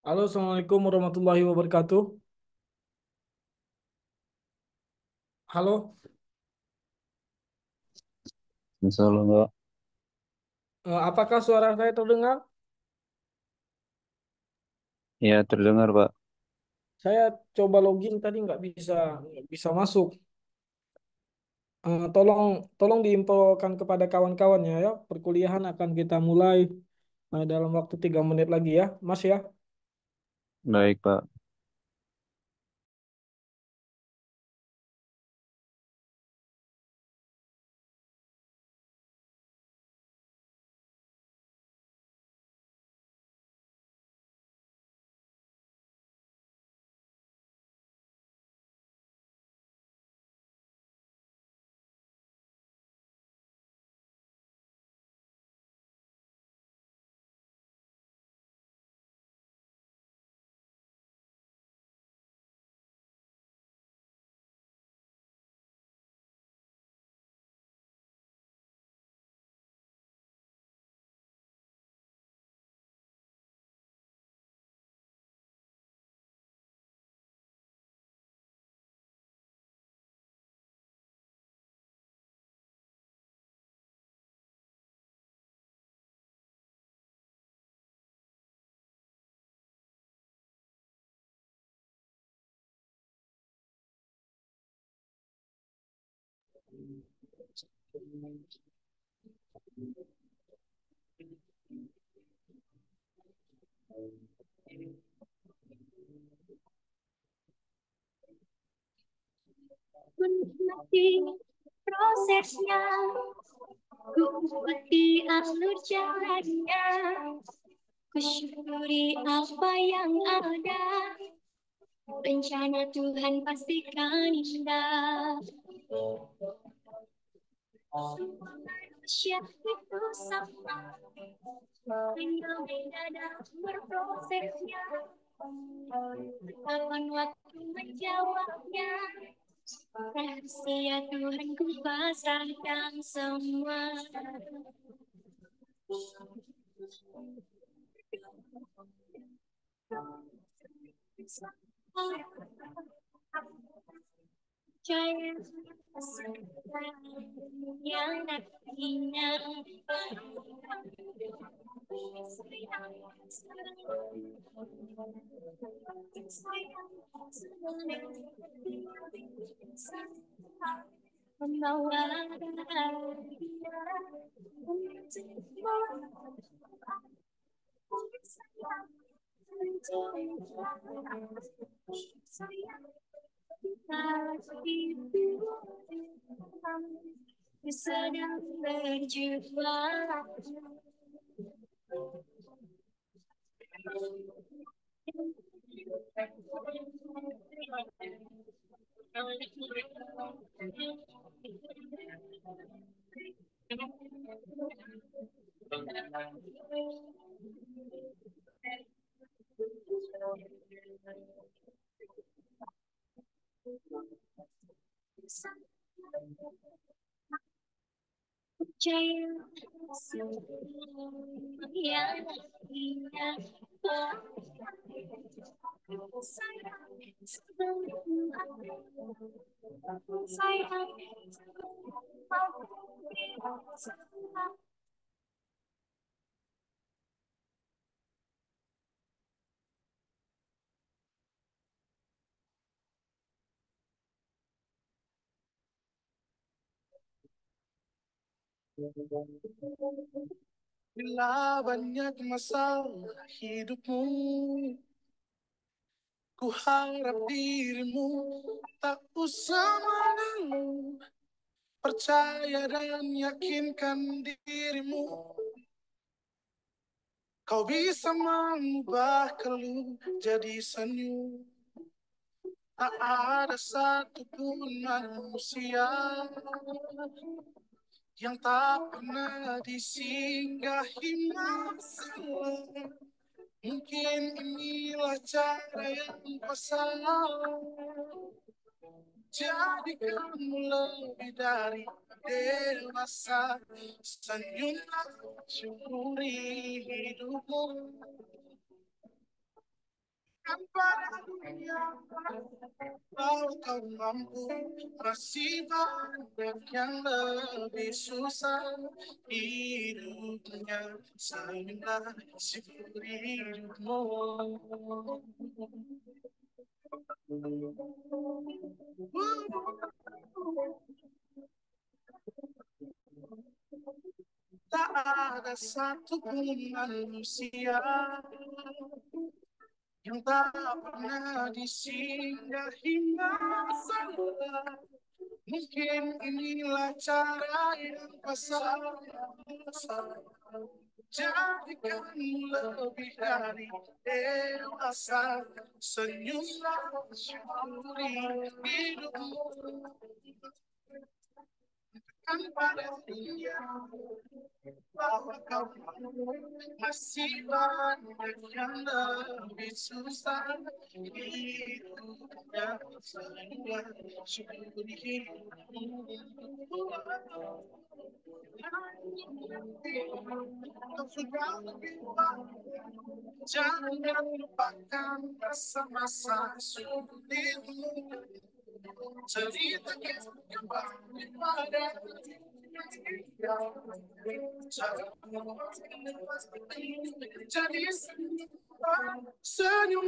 Halo, Assalamualaikum warahmatullahi wabarakatuh. Halo, Misalnya nggak, apakah suara saya terdengar? ya terdengar Pak. Saya coba login tadi nggak bisa masuk. Tolong tolong diinfokan kepada kawan-kawannya ya. Perkuliahan akan kita mulai dalam waktu 3 menit lagi ya, Mas ya. Baik Pak. Menikmati prosesnya, ku ikuti alur jalannya, ku syukuri apa yang ada, rencana Tuhan pastikan indah. Semua manusia itu sama, hanya beda dalam berprosesnya. Kapan waktu menjawabnya, rahasia Tuhan ku pasrahkan semua. Percaya yang nantinya membawa sedang berjuang. Percaya semua yang indah, sayang sebelum aku sayang aku. Bila banyak masalah hidupmu, ku harap dirimu tak usah mengeluh. Percaya dan yakinkan dirimu, kau bisa mengubah keluh jadi senyum. Tak ada satupun manusia yang tak pernah disinggahi masalah. Mungkin inilah cara yang kau salah. Jadikanmu lebih dari dewasa. Senyumlah, syukuri hidupmu. pada dunia bahwa kau mampu, masih banyak yang lebih susah hidupnya. Sayanglah syukuri hidupmu. Tak ada satupun manusia yang tak pernah disinggahi masalah. Mungkin inilah cara yang pasal jadikanmu lebih dari dewasa. Senyumlah, syukuri hidupmu. Kan pada dunia bahwa kau masih banyak yang lebih susah hidupnya. Sayanglah syukuri hidupmu. Kau sudah lebih baik. Jangan lupakan masa-masa sulitmu. Cerita kembali pada jadi senyum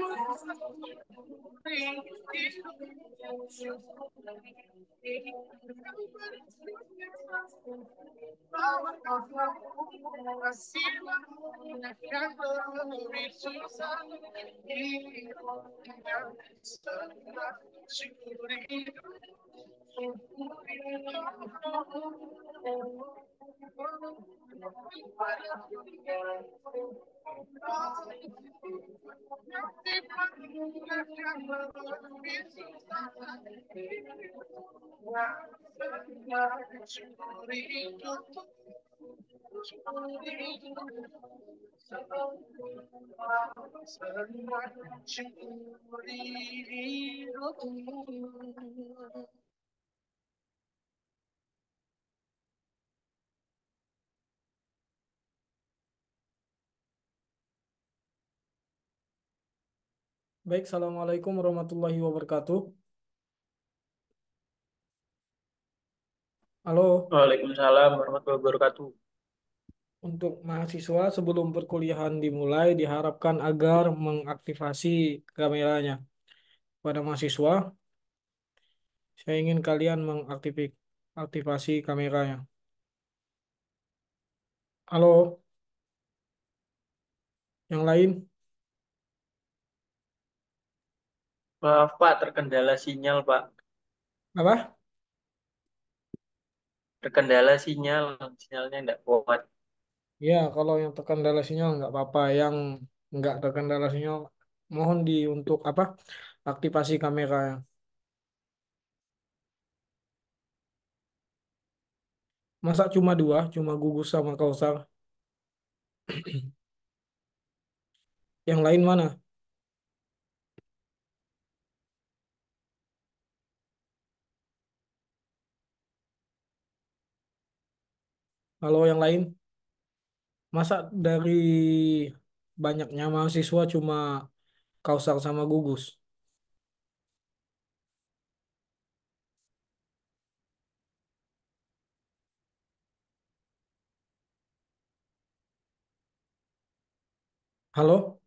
Baik, Assalamualaikum warahmatullahi wabarakatuh. Halo, Waalaikumsalam warahmatullahi wabarakatuh. untuk mahasiswa sebelum perkuliahan dimulai diharapkan agar mengaktifasi kameranya. Pada mahasiswa, saya ingin kalian mengaktifasi kameranya. Halo, yang lain? Maaf Pak, terkendala sinyal Pak. Apa? Terkendala sinyal, sinyalnya tidak kuat. Ya, kalau yang terkendala sinyal nggak apa-apa. Yang nggak terkendala sinyal, mohon untuk apa? Aktifasi kamera. Masa cuma dua, cuma gugus sama Kausar. Yang lain mana? Halo, yang lain? Masa dari banyaknya mahasiswa cuma Kausar sama gugus? Halo?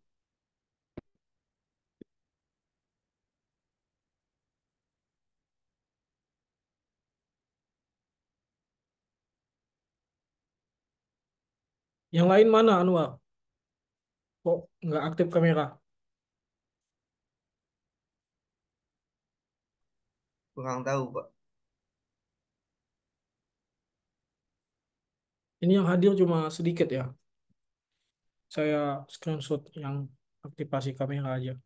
Yang lain mana, Anwar? Kok nggak aktif kamera? Kurang tahu, Pak. Ini yang hadir cuma sedikit ya. Saya screenshot yang aktifasi kamera aja.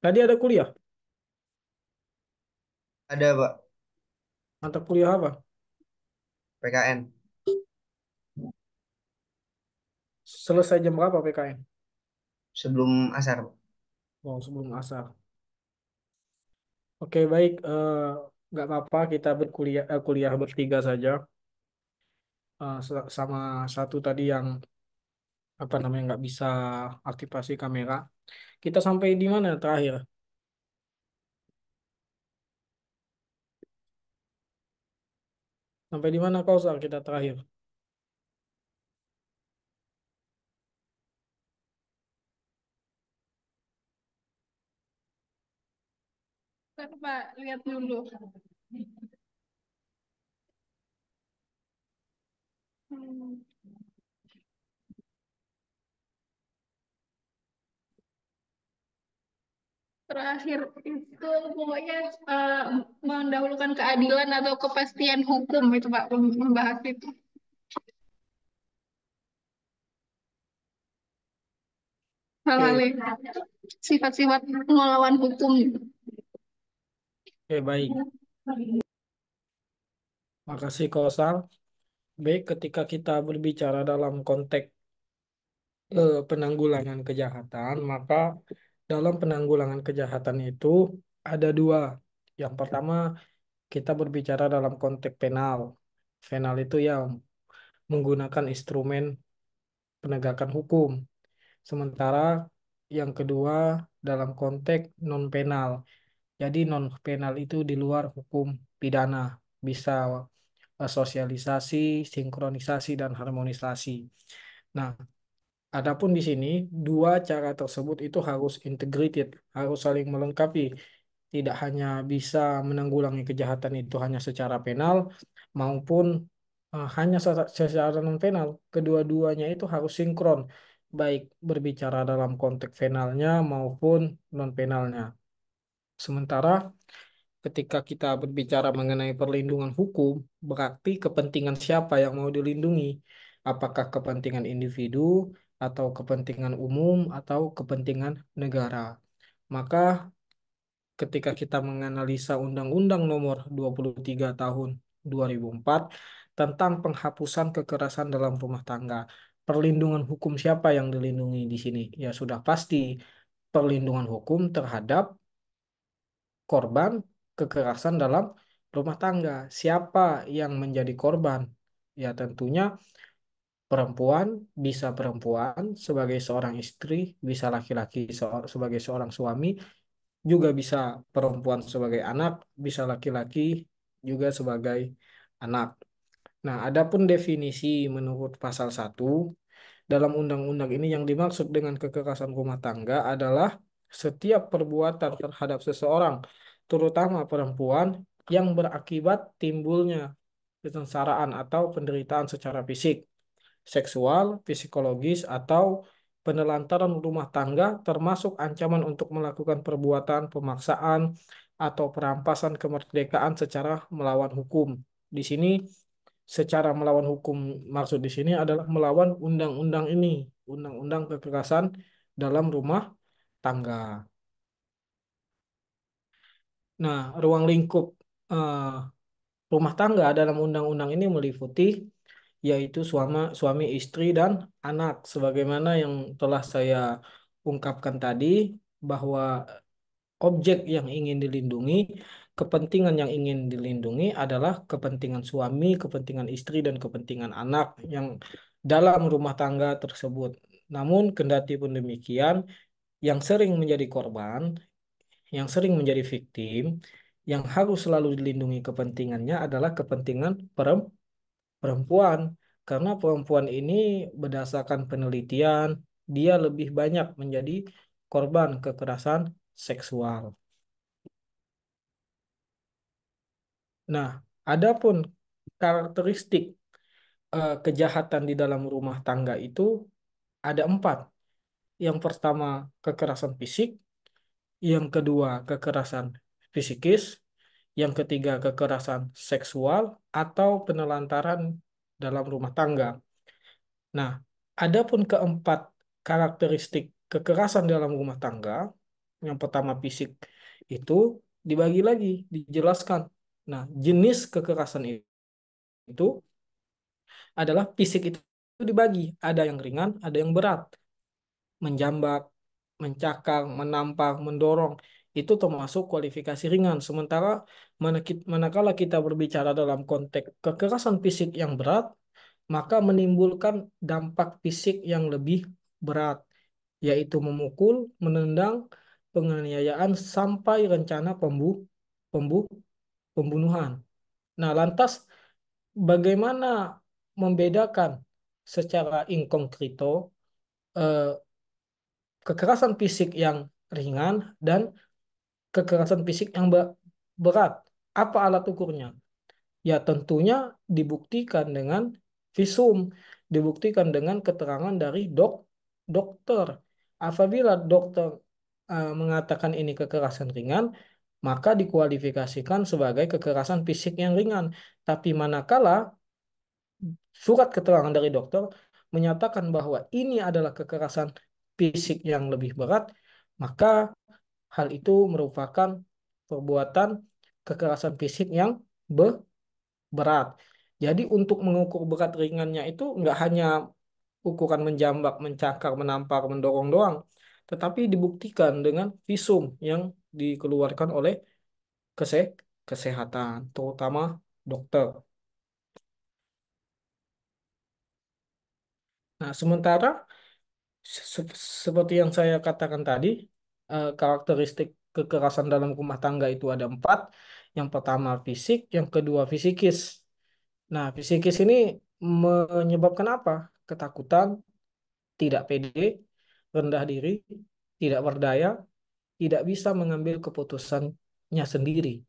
Tadi ada kuliah. Ada, Pak. Mata kuliah apa? PKN. Selesai jam berapa PKN? Sebelum asar, Pak. Oh, sebelum asar. Oke, baik. Nggak apa-apa kita kuliah bertiga saja. sama satu tadi yang apa namanya nggak bisa aktivasi kamera. Kita sampai di mana terakhir? Sampai di mana kausar kita terakhir? Bentar, Pak, lihat dulu. Hmm, Terakhir itu pokoknya mendahulukan keadilan atau kepastian hukum itu Pak, membahas itu. Hal-hal Oke, yang sifat-sifat melawan hukum. oke baik. Makasih kausar. Baik, ketika kita berbicara dalam konteks penanggulangan kejahatan, maka dalam penanggulangan kejahatan itu ada dua. Yang pertama, kita berbicara dalam konteks penal. Penal itu yang menggunakan instrumen penegakan hukum. Sementara yang kedua dalam konteks non penal. Jadi non penal itu di luar hukum pidana, bisa sosialisasi, sinkronisasi dan harmonisasi. Nah, adapun di sini dua cara tersebut itu harus integrated, harus saling melengkapi. Tidak hanya bisa menanggulangi kejahatan itu hanya secara penal maupun hanya secara non penal. Kedua-duanya itu harus sinkron, baik berbicara dalam konteks penalnya maupun non penalnya. Sementara ketika kita berbicara mengenai perlindungan hukum, berarti kepentingan siapa yang mau dilindungi? Apakah kepentingan individu atau kepentingan umum atau kepentingan negara? Maka ketika kita menganalisa Undang-Undang Nomor 23 Tahun 2004 tentang penghapusan kekerasan dalam rumah tangga, perlindungan hukum siapa yang dilindungi di sini? Ya sudah pasti perlindungan hukum terhadap korban kekerasan dalam rumah tangga. Siapa yang menjadi korban? Ya tentunya perempuan, bisa perempuan sebagai seorang istri, bisa laki-laki sebagai seorang suami, juga bisa perempuan sebagai anak, bisa laki-laki juga sebagai anak. Nah, adapun definisi menurut pasal 1 dalam undang-undang ini yang dimaksud dengan kekerasan rumah tangga adalah setiap perbuatan terhadap seseorang, terutama perempuan, yang berakibat timbulnya kesengsaraan atau penderitaan secara fisik, seksual, psikologis, atau penelantaran rumah tangga, termasuk ancaman untuk melakukan perbuatan pemaksaan atau perampasan kemerdekaan secara melawan hukum. Di sini secara melawan hukum maksud di sini adalah melawan undang-undang ini, undang-undang kekerasan dalam rumah tangga. Nah, ruang lingkup eh, rumah tangga dalam undang-undang ini meliputi yaitu suami istri dan anak sebagaimana yang telah saya ungkapkan tadi bahwa objek yang ingin dilindungi, kepentingan yang ingin dilindungi adalah kepentingan suami, kepentingan istri, dan kepentingan anak yang dalam rumah tangga tersebut. Namun, kendati pun demikian, yang sering menjadi korban, yang sering menjadi victim, yang harus selalu dilindungi kepentingannya adalah kepentingan perempuan. Karena perempuan ini berdasarkan penelitian, dia lebih banyak menjadi korban kekerasan seksual. Nah, adapun karakteristik kejahatan di dalam rumah tangga itu ada empat. Yang pertama, kekerasan fisik. Yang kedua, kekerasan psikis. Yang ketiga, kekerasan seksual atau penelantaran dalam rumah tangga. Nah, adapun keempat karakteristik kekerasan dalam rumah tangga, yang pertama fisik itu dibagi lagi, dijelaskan. Nah, jenis kekerasan itu adalah fisik itu dibagi, ada yang ringan, ada yang berat, menjambak, mencakar, menampar, mendorong, itu termasuk kualifikasi ringan. Sementara manakala kita berbicara dalam konteks kekerasan fisik yang berat, maka menimbulkan dampak fisik yang lebih berat, yaitu memukul, menendang, penganiayaan sampai rencana pembu, pembunuhan. Nah, lantas bagaimana membedakan secara inkonkrito eh, kekerasan fisik yang ringan dan kekerasan fisik yang berat? Apa alat ukurnya? Ya tentunya dibuktikan dengan visum, dibuktikan dengan keterangan dari dokter. Apabila dokter mengatakan ini kekerasan ringan, maka dikualifikasikan sebagai kekerasan fisik yang ringan. Tapi manakala surat keterangan dari dokter menyatakan bahwa ini adalah kekerasan fisik yang lebih berat, maka hal itu merupakan perbuatan kekerasan fisik yang berat. Jadi untuk mengukur berat ringannya itu nggak hanya ukuran menjambak, mencakar, menampar, mendorong doang, tetapi dibuktikan dengan visum yang dikeluarkan oleh kese kesehatan, terutama dokter. Nah, sementara seperti yang saya katakan tadi, karakteristik kekerasan dalam rumah tangga itu ada empat. Yang pertama fisik, yang kedua fisikis. Nah, fisikis ini menyebabkan apa? Ketakutan, tidak pede, rendah diri, tidak berdaya, tidak bisa mengambil keputusannya sendiri.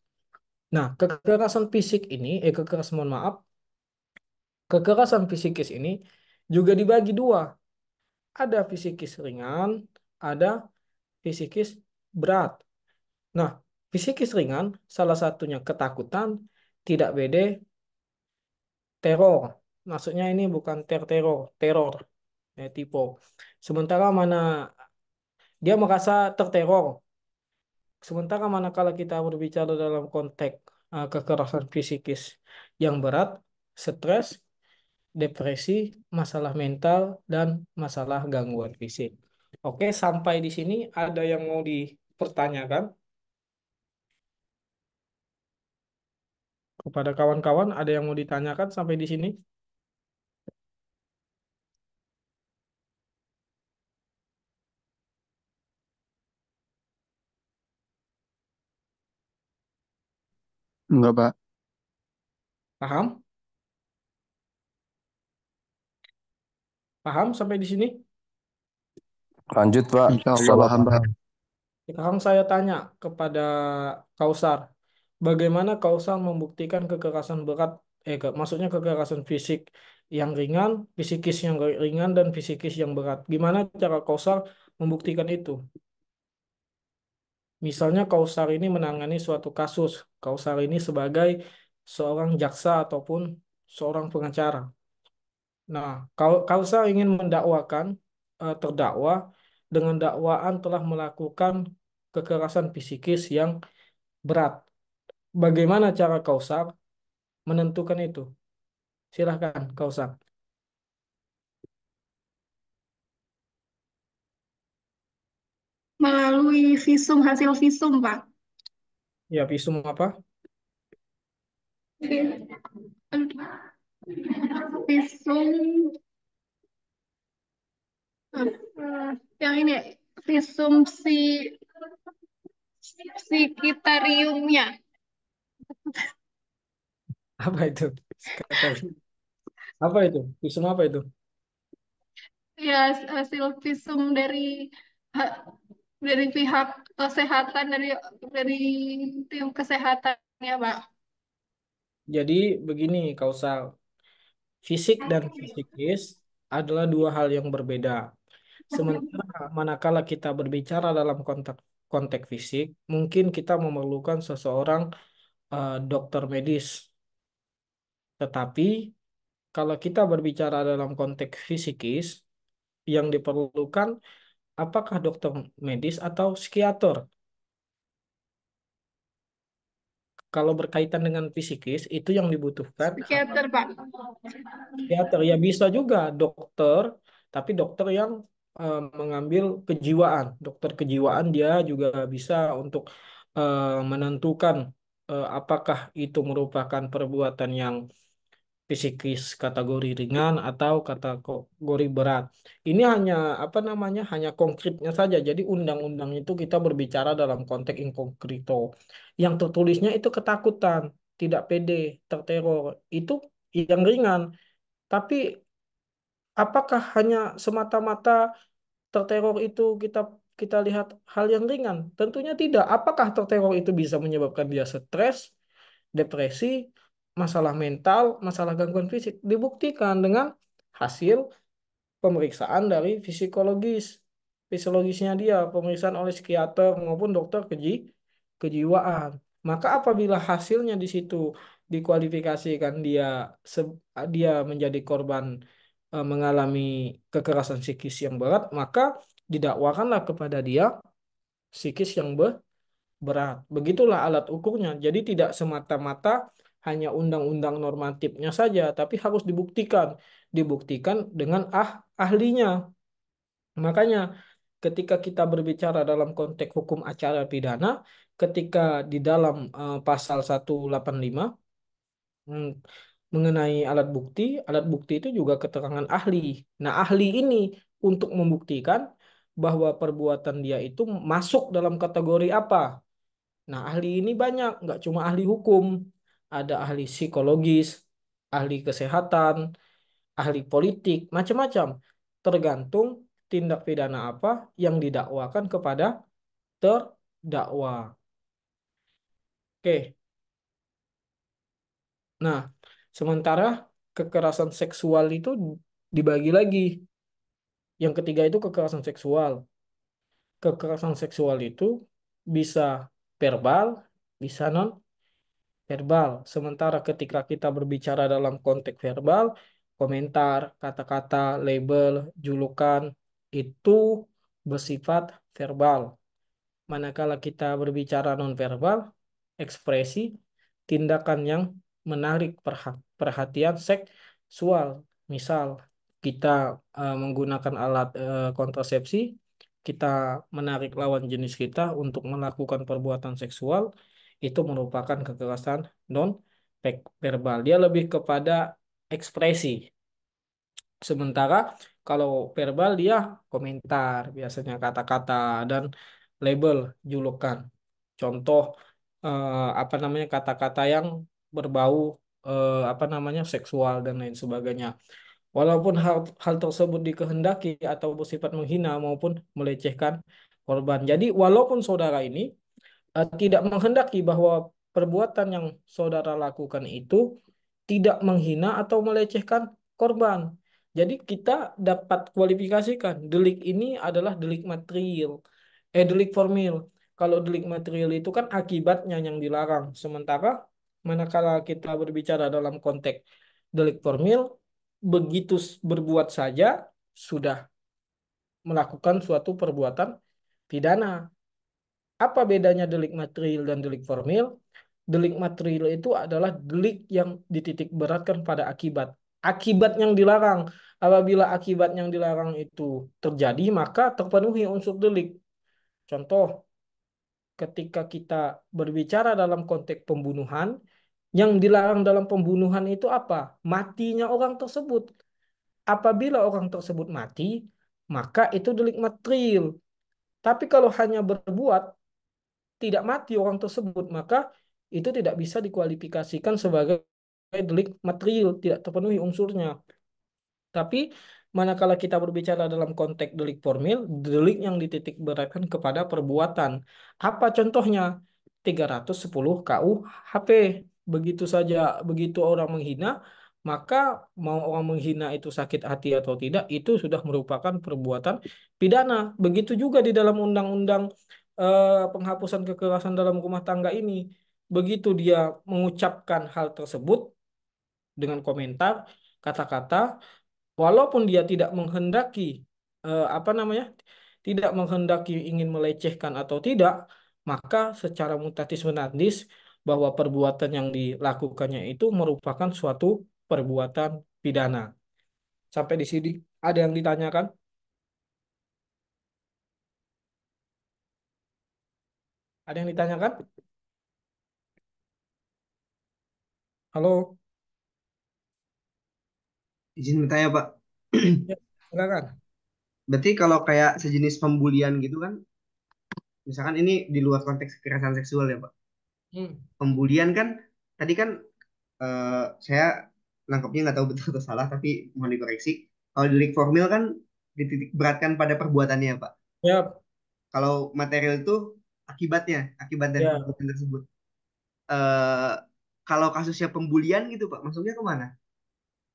Nah, kekerasan fisik ini, mohon maaf, kekerasan fisikis ini juga dibagi dua. Ada fisikis ringan, ada fisikis berat. Nah, fisikis ringan salah satunya ketakutan, tidak pede, teror. Maksudnya ini bukan teror, teror, tipe. Sementara mana dia merasa terteror. Sementara manakala kita berbicara dalam konteks kekerasan fisikis yang berat, stres, depresi, masalah mental, dan masalah gangguan fisik. Oke, sampai di sini ada yang mau dipertanyakan kepada kawan-kawan? Ada yang mau ditanyakan sampai di sini? Enggak, Pak. Paham? Paham sampai di sini? Lanjut, Pak. Insya Allah Salah paham, Pak. paham. Sekarang saya tanya kepada Kausar, bagaimana Kausar membuktikan kekerasan berat, maksudnya kekerasan fisik yang ringan, fisikis yang ringan, dan fisikis yang berat. Gimana cara Kausar membuktikan itu? Misalnya Kausar ini menangani suatu kasus, Kausar ini sebagai seorang jaksa ataupun seorang pengacara. Nah, Kausar ingin mendakwakan terdakwa dengan dakwaan telah melakukan kekerasan fisikis yang berat. Bagaimana cara Kausar menentukan itu? Silahkan, Kausar. Melalui visum, hasil visum, Pak. Ya, visum apa? Visum, yang ini, visum psikitariumnya. Apa itu? Sekretari. Apa itu? Visum apa itu? Ya, hasil visum ha- dari pihak kesehatan, dari tim kesehatan ya, Pak. Jadi begini, Kausar. Fisik dan fisikis adalah dua hal yang berbeda. Sementara manakala kita berbicara dalam konteks fisik, mungkin kita memerlukan seseorang dokter medis. Tetapi kalau kita berbicara dalam konteks fisikis, yang diperlukan apakah dokter medis atau psikiater? Kalau berkaitan dengan fisikis, itu yang dibutuhkan Psikiater, Pak. psikiater. Ya bisa juga dokter, tapi dokter yang mengambil kejiwaan. Dokter kejiwaan dia juga bisa untuk menentukan apakah itu merupakan perbuatan yang psikis kategori ringan atau kategori berat. Ini hanya apa namanya? Hanya konkretnya saja. Jadi undang-undang itu kita berbicara dalam konteks inkognito. Yang tertulisnya itu ketakutan, tidak pede, terteror. Itu yang ringan. Tapi apakah hanya semata-mata terteror itu kita kita lihat hal yang ringan? Tentunya tidak. Apakah terteror itu bisa menyebabkan dia stres, depresi, masalah mental, masalah gangguan fisik? Dibuktikan dengan hasil pemeriksaan dari fisiologisnya dia, pemeriksaan oleh psikiater maupun dokter kejiwaan. Maka apabila hasilnya di situ dikualifikasikan dia menjadi korban mengalami kekerasan psikis yang berat, maka didakwakanlah kepada dia psikis yang berat. Begitulah alat ukurnya. Jadi tidak semata-mata hanya undang-undang normatifnya saja, tapi harus dibuktikan. Dibuktikan dengan ahlinya. Makanya ketika kita berbicara dalam konteks hukum acara pidana, ketika di dalam pasal 185 hmm, mengenai alat bukti itu juga keterangan ahli. Nah, ahli ini untuk membuktikan bahwa perbuatan dia itu masuk dalam kategori apa. Nah, ahli ini banyak, nggak cuma ahli hukum, ada ahli psikologis, ahli kesehatan, ahli politik, macam-macam. Tergantung tindak pidana apa yang didakwakan kepada terdakwa. Oke, nah, sementara kekerasan seksual itu dibagi lagi. Yang ketiga itu kekerasan seksual. Kekerasan seksual itu bisa verbal, bisa non verbal. Sementara ketika kita berbicara dalam konteks verbal, komentar, kata-kata, label, julukan itu bersifat verbal. Manakala kita berbicara nonverbal, ekspresi, tindakan yang menarik perhatian seksual. Misal, kita menggunakan alat kontrasepsi, kita menarik lawan jenis kita untuk melakukan perbuatan seksual, itu merupakan kekerasan non verbal. Dia lebih kepada ekspresi. Sementara kalau verbal dia komentar, biasanya kata-kata dan label julukan. Contoh apa namanya kata-kata yang berbau apa namanya seksual dan lain sebagainya. Walaupun hal tersebut dikehendaki atau bersifat menghina maupun melecehkan korban. Jadi walaupun saudara ini tidak menghendaki bahwa perbuatan yang saudara lakukan itu tidak menghina atau melecehkan korban. Jadi kita dapat kualifikasikan delik ini adalah delik material, delik formil. Kalau delik material itu kan akibatnya yang dilarang. Sementara manakala kita berbicara dalam konteks delik formil, begitu berbuat saja sudah melakukan suatu perbuatan pidana. Apa bedanya delik material dan delik formil? Delik material itu adalah delik yang dititik beratkan pada akibat. Akibat yang dilarang. Apabila akibat yang dilarang itu terjadi, maka terpenuhi unsur delik. Contoh, ketika kita berbicara dalam konteks pembunuhan, yang dilarang dalam pembunuhan itu apa? Matinya orang tersebut. Apabila orang tersebut mati, maka itu delik material. Tapi kalau hanya berbuat tidak mati orang tersebut, maka itu tidak bisa dikualifikasikan sebagai delik material, tidak terpenuhi unsurnya. Tapi manakala kita berbicara dalam konteks delik formil, delik yang dititik beratkan kepada perbuatan. Apa contohnya? 310 KUHP. Begitu saja, begitu orang menghina, maka mau orang menghina itu sakit hati atau tidak, itu sudah merupakan perbuatan pidana. Begitu juga di dalam undang-undang penghapusan kekerasan dalam rumah tangga ini. Begitu dia mengucapkan hal tersebut dengan komentar, kata-kata, walaupun dia tidak menghendaki apa namanya tidak menghendaki ingin melecehkan atau tidak, maka secara mutatis menandis bahwa perbuatan yang dilakukannya itu merupakan suatu perbuatan pidana. Sampai di sini ada yang ditanyakan? Ada yang ditanyakan? Halo. Izin bertanya, Pak. Ya, silakan. Berarti kalau kayak sejenis pembulian gitu kan, misalkan ini di luar konteks kekerasan seksual ya, Pak. Hmm. Pembulian kan, tadi kan saya nangkepnya nggak tahu betul atau salah, tapi mohon dikoreksi. Kalau delik formil kan dititik beratkan pada perbuatannya, Pak. Ya, Kalau material itu akibatnya, akibat dari ya. perbuatan tersebut. eh Kalau kasusnya pembulian gitu, Pak, masuknya kemana?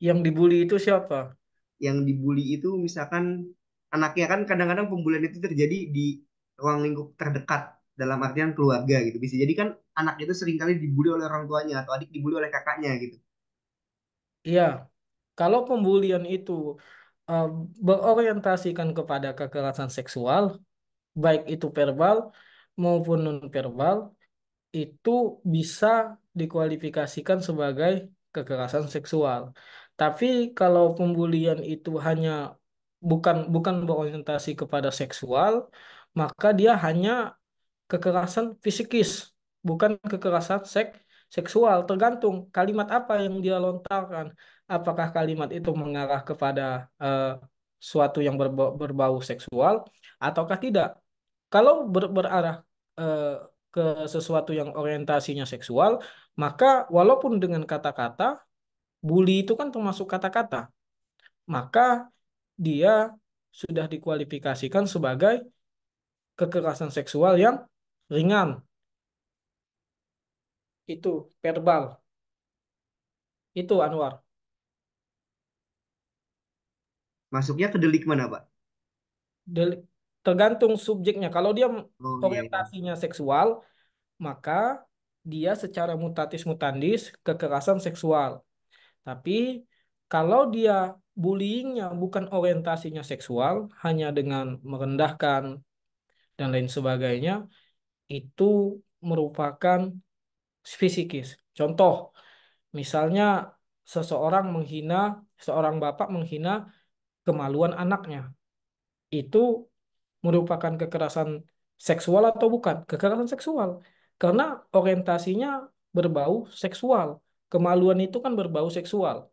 Yang dibully itu siapa? Yang dibully itu misalkan anaknya kan kadang-kadang pembulian itu terjadi di ruang lingkup terdekat dalam artian keluarga gitu. Bisa jadi kan anak itu seringkali dibully oleh orang tuanya atau adik dibully oleh kakaknya gitu. Iya, kalau pembulian itu eh, berorientasikan kepada kekerasan seksual, baik itu verbal maupun non-verbal, itu bisa dikualifikasikan sebagai kekerasan seksual. Tapi kalau pembulian itu hanya bukan berorientasi kepada seksual, maka dia hanya kekerasan fisikis, bukan kekerasan seksual. Tergantung kalimat apa yang dia lontarkan. Apakah kalimat itu mengarah kepada eh, suatu yang berbau seksual ataukah tidak? Kalau berarah eh, ke sesuatu yang orientasinya seksual, maka walaupun dengan kata-kata, bully itu kan termasuk kata-kata, maka dia sudah dikualifikasikan sebagai kekerasan seksual yang ringan. Itu verbal. Itu Anwar. Masuknya ke delik mana, Pak? Del- Tergantung subjeknya. Kalau dia Oh iya, iya. orientasinya seksual, maka dia secara mutatis mutandis kekerasan seksual. Tapi kalau dia bullyingnya bukan orientasinya seksual, hanya dengan merendahkan dan lain sebagainya, itu merupakan fisikis. Contoh, misalnya seseorang menghina, seorang bapak menghina kemaluan anaknya. Itu merupakan kekerasan seksual atau bukan? Kekerasan seksual. Karena orientasinya berbau seksual. Kemaluan itu kan berbau seksual,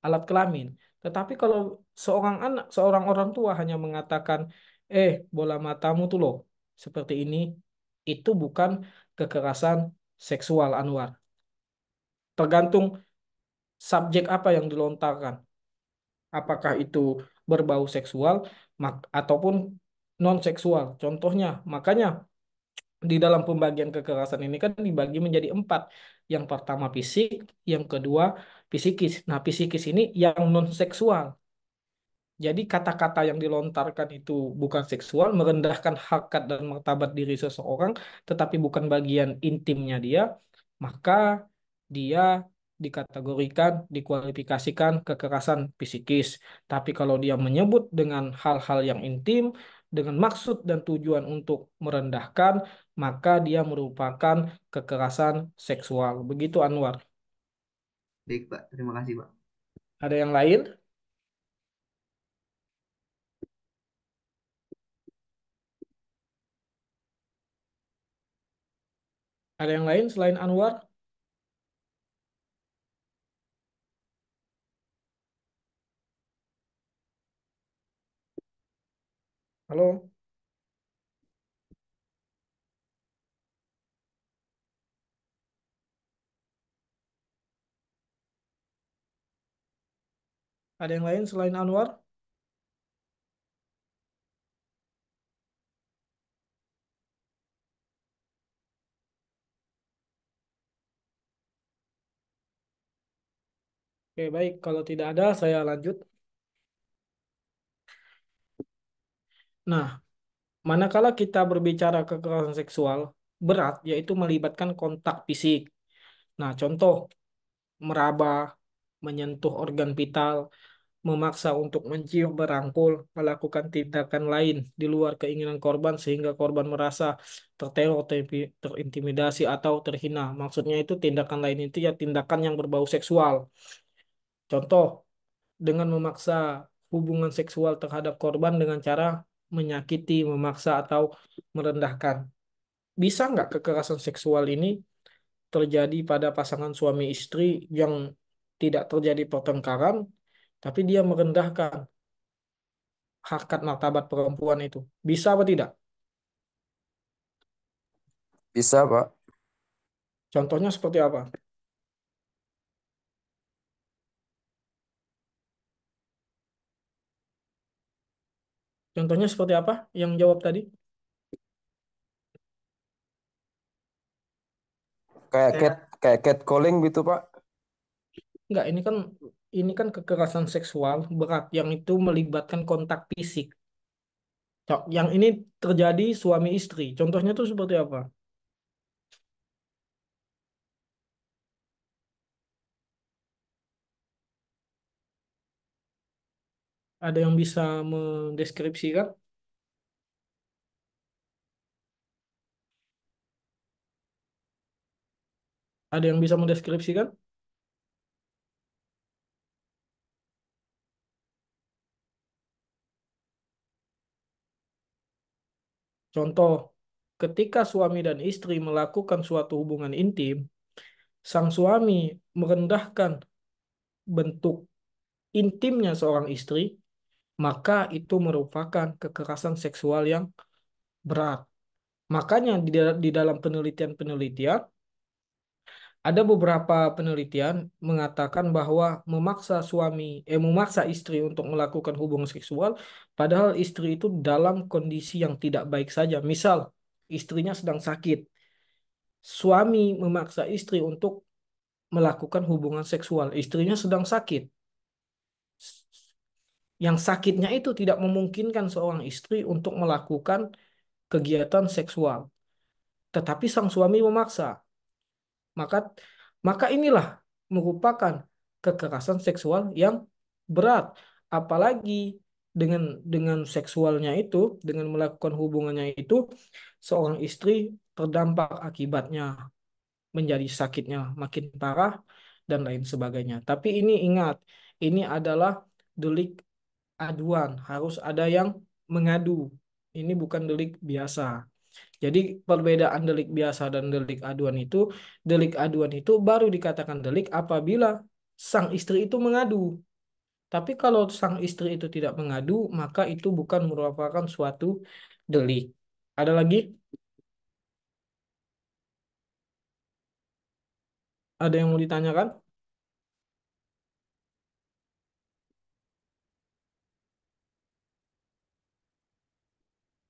alat kelamin. Tetapi kalau seorang anak, seorang orang tua hanya mengatakan, bola matamu tuh loh, seperti ini, itu bukan kekerasan seksual, Anwar. Tergantung subjek apa yang dilontarkan. Apakah itu berbau seksual ataupun non seksual. Contohnya, makanya di dalam pembagian kekerasan ini kan dibagi menjadi empat. Yang pertama fisik, yang kedua psikis. Nah, psikis ini yang non seksual. Jadi kata-kata yang dilontarkan itu bukan seksual, merendahkan harkat dan martabat diri seseorang, tetapi bukan bagian intimnya dia, maka dia dikategorikan, dikualifikasikan kekerasan psikis. Tapi kalau dia menyebut dengan hal-hal yang intim, dengan maksud dan tujuan untuk merendahkan, maka dia merupakan kekerasan seksual. Begitu Anwar. Baik, Pak. Terima kasih, Pak. Ada yang lain? Ada yang lain selain Anwar? Halo? Ada yang lain selain Anwar? Oke, baik. Kalau tidak ada, saya lanjut. Nah, manakala kita berbicara kekerasan seksual berat, yaitu melibatkan kontak fisik. Nah, contoh meraba, menyentuh organ vital, memaksa untuk mencium, merangkul, melakukan tindakan lain di luar keinginan korban sehingga korban merasa terteror, terintimidasi, atau terhina. Maksudnya itu tindakan lain itu ya tindakan yang berbau seksual. Contoh, dengan memaksa hubungan seksual terhadap korban dengan cara menyakiti, memaksa, atau merendahkan. Bisa nggak kekerasan seksual ini terjadi pada pasangan suami istri yang tidak terjadi pertengkaran, tapi dia merendahkan harkat martabat perempuan itu. Bisa apa tidak? Bisa, Pak. Contohnya seperti apa? Contohnya seperti apa yang jawab tadi? Kayak Kayak kayak catcalling gitu, Pak. Enggak, ini kan kekerasan seksual berat yang itu melibatkan kontak fisik. Yang ini terjadi suami istri. Contohnya tuh seperti apa? Ada yang bisa mendeskripsikan? Ada yang bisa mendeskripsikan? Contoh, ketika suami dan istri melakukan suatu hubungan intim, sang suami merendahkan bentuk intimnya seorang istri, maka itu merupakan kekerasan seksual yang berat. Makanya di dalam penelitian-penelitian, ada beberapa penelitian mengatakan bahwa memaksa istri untuk melakukan hubungan seksual, padahal istri itu dalam kondisi yang tidak baik saja. Misal, istrinya sedang sakit, suami memaksa istri untuk melakukan hubungan seksual, istrinya sedang sakit. Yang sakitnya itu tidak memungkinkan seorang istri untuk melakukan kegiatan seksual, tetapi sang suami memaksa. Maka maka inilah merupakan kekerasan seksual yang berat. Apalagi dengan seksualnya itu, dengan melakukan hubungannya itu, seorang istri terdampak akibatnya menjadi sakitnya makin parah dan lain sebagainya. Tapi ini ingat, ini adalah delik aduan, harus ada yang mengadu. Ini bukan delik biasa. Jadi perbedaan delik biasa dan delik aduan itu baru dikatakan delik apabila sang istri itu mengadu. Tapi kalau sang istri itu tidak mengadu, maka itu bukan merupakan suatu delik. Ada lagi? Ada yang mau ditanyakan?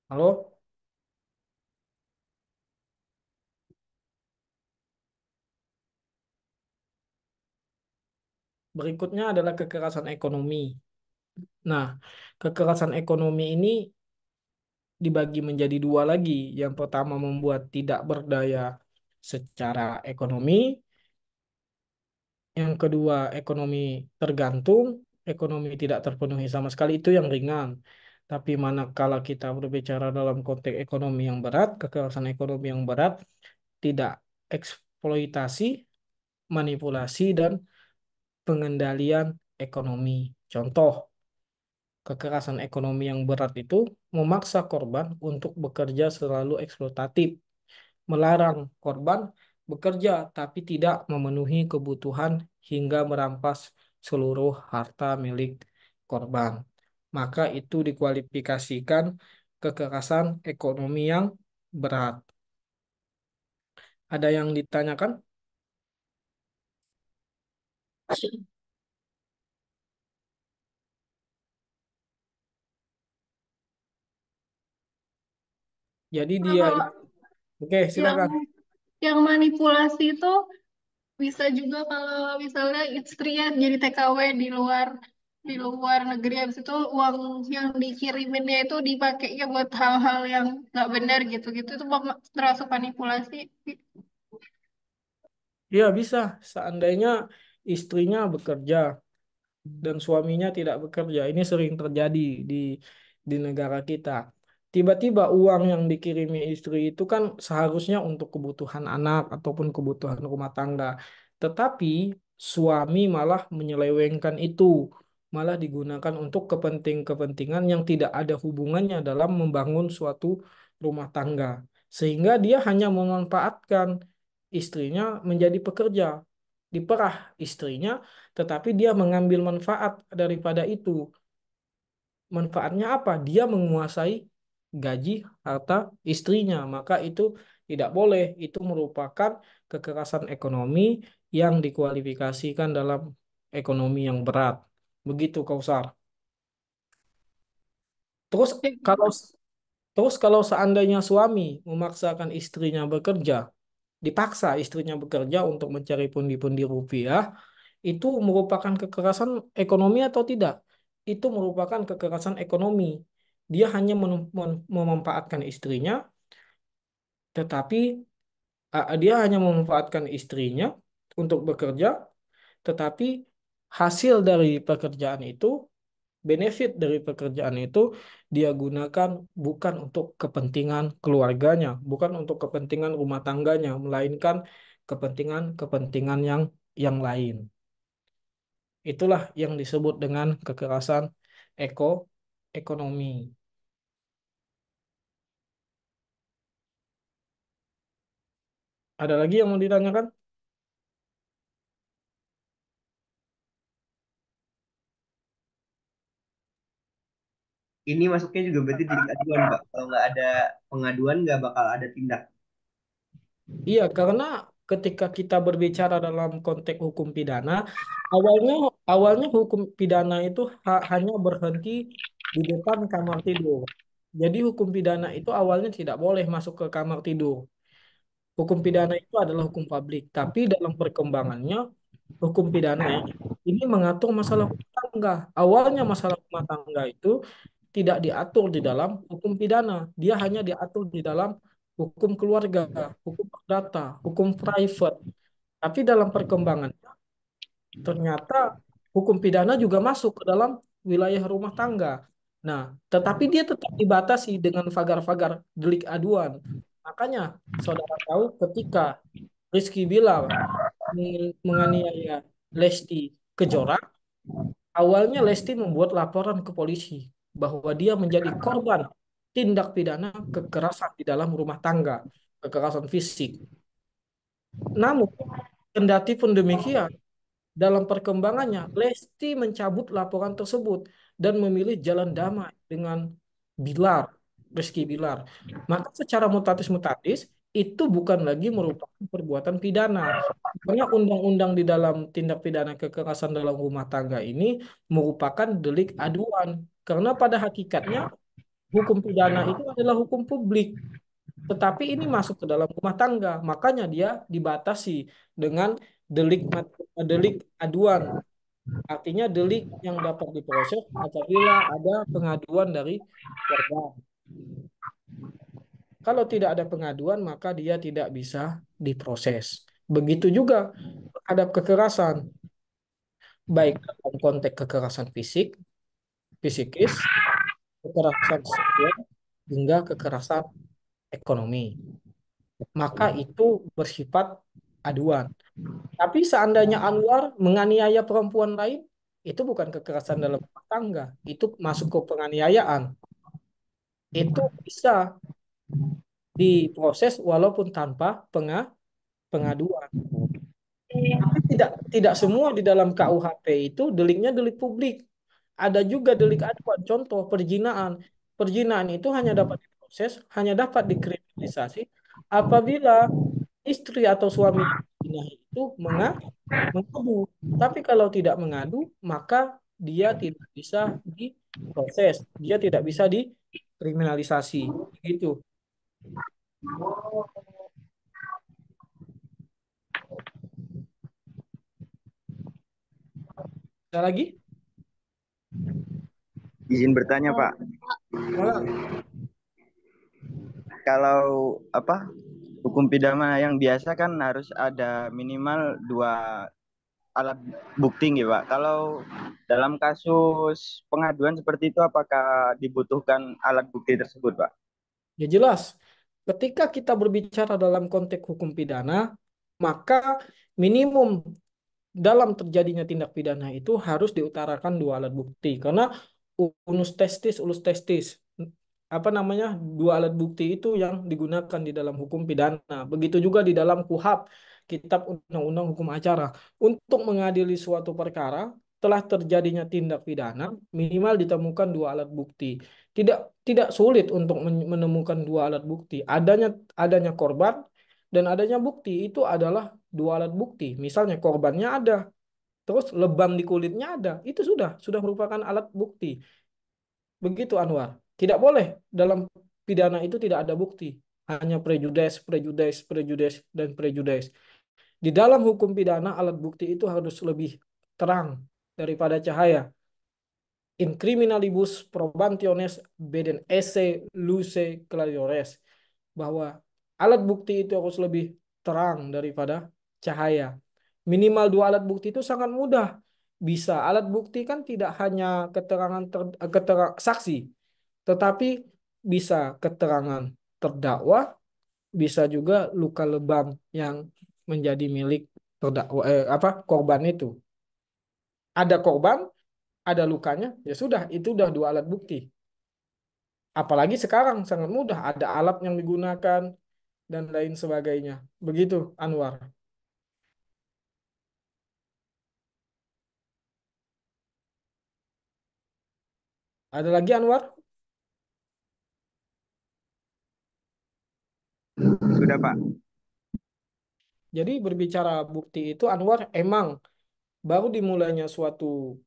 Halo? Berikutnya adalah kekerasan ekonomi. Nah, kekerasan ekonomi ini dibagi menjadi dua lagi. Yang pertama membuat tidak berdaya secara ekonomi. Yang kedua ekonomi tergantung, ekonomi tidak terpenuhi sama sekali itu yang ringan. Tapi manakala kita berbicara dalam konteks ekonomi yang berat, kekerasan ekonomi yang berat, tidak eksploitasi, manipulasi, dan pengendalian ekonomi. Contoh, kekerasan ekonomi yang berat itu memaksa korban untuk bekerja selalu eksploitatif, melarang korban bekerja tapi tidak memenuhi kebutuhan hingga merampas seluruh harta milik korban. Maka itu dikualifikasikan kekerasan ekonomi yang berat. Ada yang ditanyakan? Jadi Nah, dia, kalau oke yang silakan. manipulasi itu bisa juga kalau misalnya istrinya jadi TKW di luar negeri, habis itu uang yang dikiriminnya itu dipakainya buat hal-hal yang nggak benar gitu-gitu, itu termasuk manipulasi. Ya bisa, seandainya istrinya bekerja dan suaminya tidak bekerja. Ini sering terjadi di negara kita. Tiba-tiba uang yang dikirimi istri itu kan seharusnya untuk kebutuhan anak ataupun kebutuhan rumah tangga. Tetapi suami malah menyelewengkan itu, malah digunakan untuk kepentingan yang tidak ada hubungannya dalam membangun suatu rumah tangga. Sehingga dia hanya memanfaatkan istrinya menjadi pekerja. diperah istrinya, tetapi dia mengambil manfaat daripada itu. Manfaatnya apa? Dia menguasai gaji harta istrinya, maka itu tidak boleh. Itu merupakan kekerasan ekonomi yang dikualifikasikan dalam ekonomi yang berat. Begitu, Kausar. Terus kalau terus kalau seandainya suami memaksakan istrinya bekerja, dipaksa istrinya bekerja untuk mencari pundi-pundi rupiah, itu merupakan kekerasan ekonomi atau tidak? Itu merupakan kekerasan ekonomi. Dia hanya memanfaatkan istrinya, tetapi dia hanya memanfaatkan istrinya untuk bekerja, tetapi hasil dari pekerjaan itu, benefit dari pekerjaan itu dia gunakan bukan untuk kepentingan keluarganya, bukan untuk kepentingan rumah tangganya, melainkan kepentingan-kepentingan yang lain. Itulah yang disebut dengan kekerasan eko ekonomi. Ada lagi yang mau ditanyakan? Ini masuknya juga berarti delik aduan, Pak. Kalau nggak ada pengaduan, nggak bakal ada tindak. Iya, karena ketika kita berbicara dalam konteks hukum pidana, awalnya awalnya hukum pidana itu hanya berhenti di depan kamar tidur. Jadi hukum pidana itu awalnya tidak boleh masuk ke kamar tidur. Hukum pidana itu adalah hukum publik, tapi dalam perkembangannya hukum pidana ini mengatur masalah rumah tangga. Awalnya masalah rumah tangga itu tidak diatur di dalam hukum pidana, dia hanya diatur di dalam hukum keluarga, hukum perdata, hukum private. Tapi dalam perkembangan ternyata hukum pidana juga masuk ke dalam wilayah rumah tangga. Nah, tetapi dia tetap dibatasi dengan pagar-pagar delik aduan. Makanya saudara tahu ketika Rizky Bilal menganiaya Lesti Kejora, awalnya Lesti membuat laporan ke polisi bahwa dia menjadi korban tindak pidana kekerasan di dalam rumah tangga, kekerasan fisik. Namun, kendati pun demikian, dalam perkembangannya, Lesti mencabut laporan tersebut dan memilih jalan damai dengan Bilar, Rizky Bilar. Maka secara mutatis mutatis, itu bukan lagi merupakan perbuatan pidana. Karena undang-undang di dalam tindak pidana kekerasan dalam rumah tangga ini merupakan delik aduan. Karena pada hakikatnya hukum pidana itu adalah hukum publik. Tetapi ini masuk ke dalam rumah tangga, makanya dia dibatasi dengan delik aduan. Artinya delik yang dapat diproses apabila ada pengaduan dari korban. Kalau tidak ada pengaduan, maka dia tidak bisa diproses. Begitu juga terhadap kekerasan, baik dalam konteks kekerasan fisik, fisikis, kekerasan seksual, hingga kekerasan ekonomi. Maka itu bersifat aduan. Tapi seandainya Anwar menganiaya perempuan lain, itu bukan kekerasan dalam rumah tangga, itu masuk ke penganiayaan. Itu bisa diproses walaupun tanpa pengaduan. Tapi tidak tidak semua di dalam KUHP itu deliknya delik publik. Ada juga delik aduan. Contoh perjinaan. Perjinaan itu hanya dapat diproses, hanya dapat dikriminalisasi apabila istri atau suami berzina itu mengadu. Tapi kalau tidak mengadu, maka dia tidak bisa diproses, dia tidak bisa dikriminalisasi. Gitu. Ada lagi? Izin bertanya, Pak. Nah, Kalau hukum pidana yang biasa kan harus ada minimal 2 alat bukti, nggih, Pak. Kalau dalam kasus pengaduan seperti itu, apakah dibutuhkan alat bukti tersebut, Pak? ya jelas. Ketika kita berbicara dalam konteks hukum pidana, maka minimum dalam terjadinya tindak pidana itu harus diutarakan 2 alat bukti. Karena ulus testis, apa namanya, 2 alat bukti itu yang digunakan di dalam hukum pidana. Begitu juga di dalam KUHP. Kitab Undang-Undang Hukum Acara. Untuk mengadili suatu perkara, telah terjadinya tindak pidana, minimal ditemukan dua alat bukti. Tidak tidak sulit untuk menemukan dua alat bukti. Adanya korban dan adanya bukti itu adalah dua alat bukti. Misalnya korbannya ada, terus lebam di kulitnya ada, itu sudah merupakan alat bukti. Begitu Anwar. Tidak boleh dalam pidana itu tidak ada bukti, hanya prejudice, prejudice, prejudice, dan prejudice. Di dalam hukum pidana alat bukti itu harus lebih terang daripada cahaya. In criminalibus probationes beden esse luce clariores. Bahwa alat bukti itu harus lebih terang daripada cahaya. Minimal dua alat bukti itu sangat mudah. Bisa alat bukti kan tidak hanya saksi, tetapi bisa keterangan terdakwa, bisa juga luka lebam yang menjadi milik terdakwa korban itu. Ada korban, ada lukanya, ya sudah, itu udah dua alat bukti. Apalagi sekarang sangat mudah, ada alat yang digunakan dan lain sebagainya. Begitu, Anwar. Ada lagi, Anwar? Sudah, Pak. Jadi berbicara bukti itu, Anwar, emang baru dimulainya suatu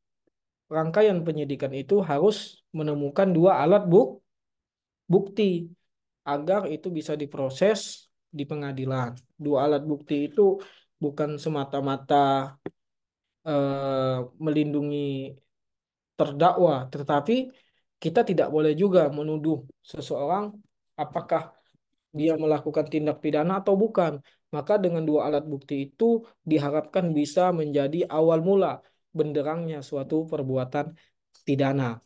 rangkaian penyidikan itu harus menemukan dua alat bukti agar itu bisa diproses di pengadilan. Dua alat bukti itu bukan semata-mata melindungi terdakwa, tetapi kita tidak boleh juga menuduh seseorang apakah dia melakukan tindak pidana atau bukan. Maka dengan dua alat bukti itu diharapkan bisa menjadi awal mula benderangnya suatu perbuatan pidana.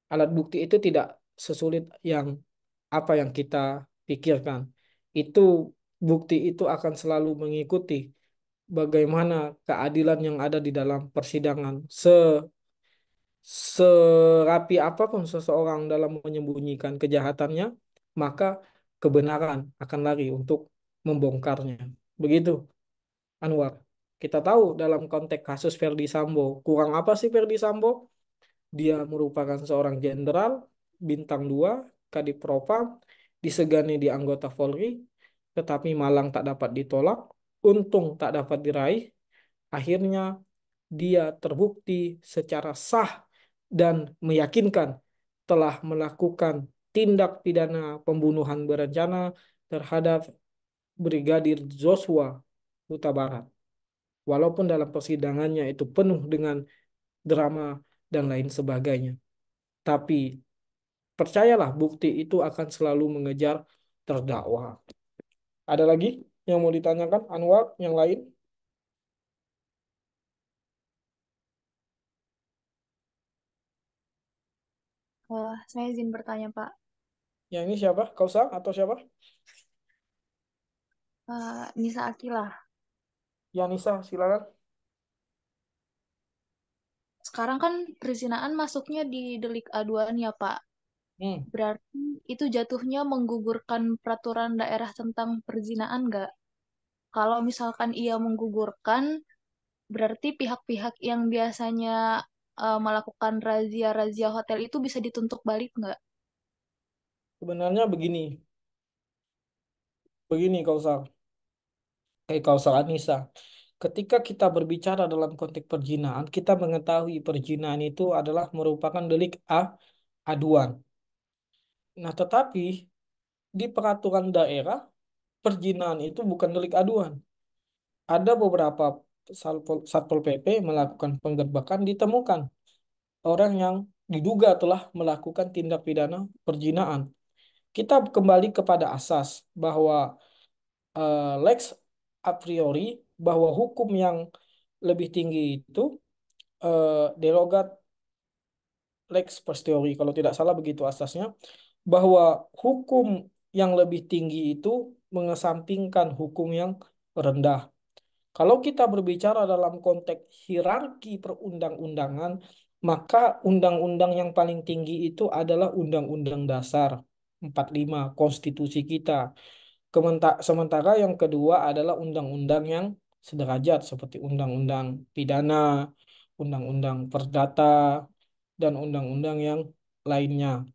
Alat bukti itu tidak sesulit yang apa yang kita pikirkan. Itu bukti itu akan selalu mengikuti bagaimana keadilan yang ada di dalam persidangan. Serapi apapun seseorang dalam menyembunyikan kejahatannya, maka kebenaran akan lari untuk membongkarnya. Begitu, Anwar. Kita tahu dalam konteks kasus Verdi Sambo, kurang apa sih Verdi Sambo? Dia merupakan seorang jenderal bintang 2 Kadif Propam, disegani di anggota Polri, tetapi malang tak dapat ditolak, untung tak dapat diraih. Akhirnya dia terbukti secara sah dan meyakinkan telah melakukan tindak pidana pembunuhan berencana terhadap Brigadir Joshua Huta Barat. Walaupun dalam persidangannya itu penuh dengan drama dan lain sebagainya. Tapi percayalah bukti itu akan selalu mengejar terdakwa. Ada lagi yang mau ditanyakan, Anwar, yang lain? Saya izin bertanya, Pak. Yang ini siapa? Kausar atau siapa? Nisa Akilah. Ya Nisa, silakan. Sekarang kan perzinaan masuknya di delik aduan ya, Pak. Berarti itu jatuhnya menggugurkan peraturan daerah tentang perzinaan nggak? Kalau misalkan ia menggugurkan, berarti pihak-pihak yang biasanya melakukan razia-razia hotel itu bisa dituntut balik nggak? Sebenarnya begini Kausar. Kausar Anissa. Ketika kita berbicara dalam konteks perjinaan, kita mengetahui perjinaan itu adalah merupakan delik aduan. Nah, tetapi di peraturan daerah, perjinaan itu bukan delik aduan. Ada beberapa Satpol PP melakukan penggerbekan, ditemukan orang yang diduga telah melakukan tindak pidana perjinaan. Kita kembali kepada asas bahwa lex a priori, bahwa hukum yang lebih tinggi itu derogat lex posteriori, kalau tidak salah begitu asasnya, bahwa hukum yang lebih tinggi itu mengesampingkan hukum yang rendah. Kalau kita berbicara dalam konteks hierarki perundang-undangan, maka undang-undang yang paling tinggi itu adalah Undang-Undang Dasar 45, konstitusi kita. Sementara yang kedua adalah undang-undang yang sederajat seperti undang-undang pidana, undang-undang perdata, dan undang-undang yang lainnya.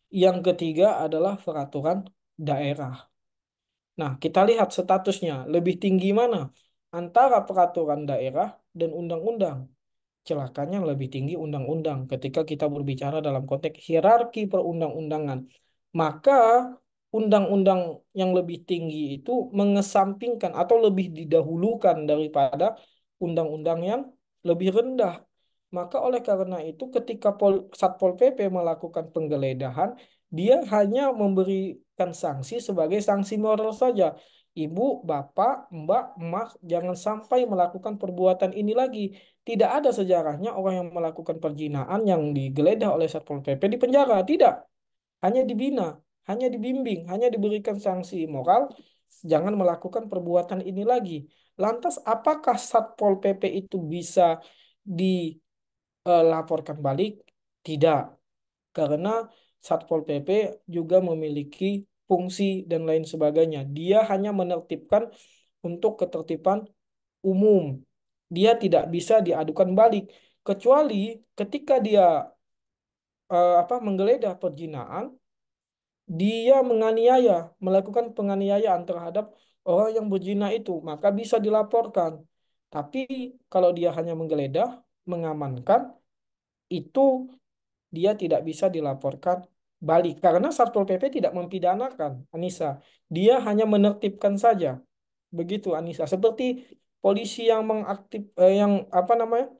Yang ketiga adalah peraturan daerah. Nah, kita lihat statusnya lebih tinggi mana antara peraturan daerah dan undang-undang. Celakanya lebih tinggi undang-undang ketika kita berbicara dalam konteks hierarki perundang-undangan. Maka undang-undang yang lebih tinggi itu mengesampingkan atau lebih didahulukan daripada undang-undang yang lebih rendah. Maka oleh karena itu ketika Satpol PP melakukan penggeledahan, dia hanya memberikan sanksi sebagai sanksi moral saja. Ibu, bapak, mbak, emas, jangan sampai melakukan perbuatan ini lagi. Tidak ada sejarahnya orang yang melakukan perzinahan yang digeledah oleh Satpol PP di penjara. Tidak. Hanya dibina, hanya dibimbing, hanya diberikan sanksi moral. Jangan melakukan perbuatan ini lagi. Lantas, apakah Satpol PP itu bisa dilaporkan balik? Tidak. Karena Satpol PP juga memiliki fungsi dan lain sebagainya. Dia hanya menertibkan untuk ketertiban umum. Dia tidak bisa diadukan balik kecuali ketika dia menggeledah perzinahan, dia menganiaya, melakukan penganiayaan terhadap orang yang berzina itu, maka bisa dilaporkan. Tapi kalau dia hanya menggeledah, mengamankan, itu dia tidak bisa dilaporkan balik karena Satpol PP tidak mempidanakan, Anissa. Dia hanya menertibkan saja. Begitu Anissa. Seperti polisi yang yang apa namanya?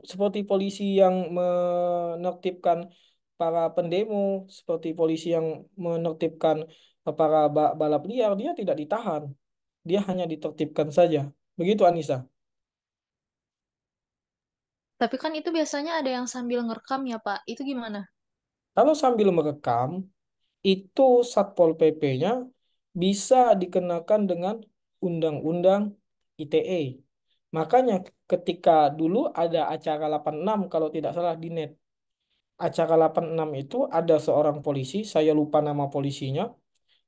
Seperti polisi yang menertibkan para pendemo, seperti polisi yang menertibkan para balap liar, dia tidak ditahan. Dia hanya ditertibkan saja. Begitu Anissa. Tapi kan itu biasanya ada yang sambil ngerekam ya, Pak. Itu gimana? Kalau sambil merekam, itu Satpol PP-nya bisa dikenakan dengan Undang-Undang ITE. Makanya ketika dulu ada acara 86 kalau tidak salah di net. Acara 86 itu ada seorang polisi, saya lupa nama polisinya,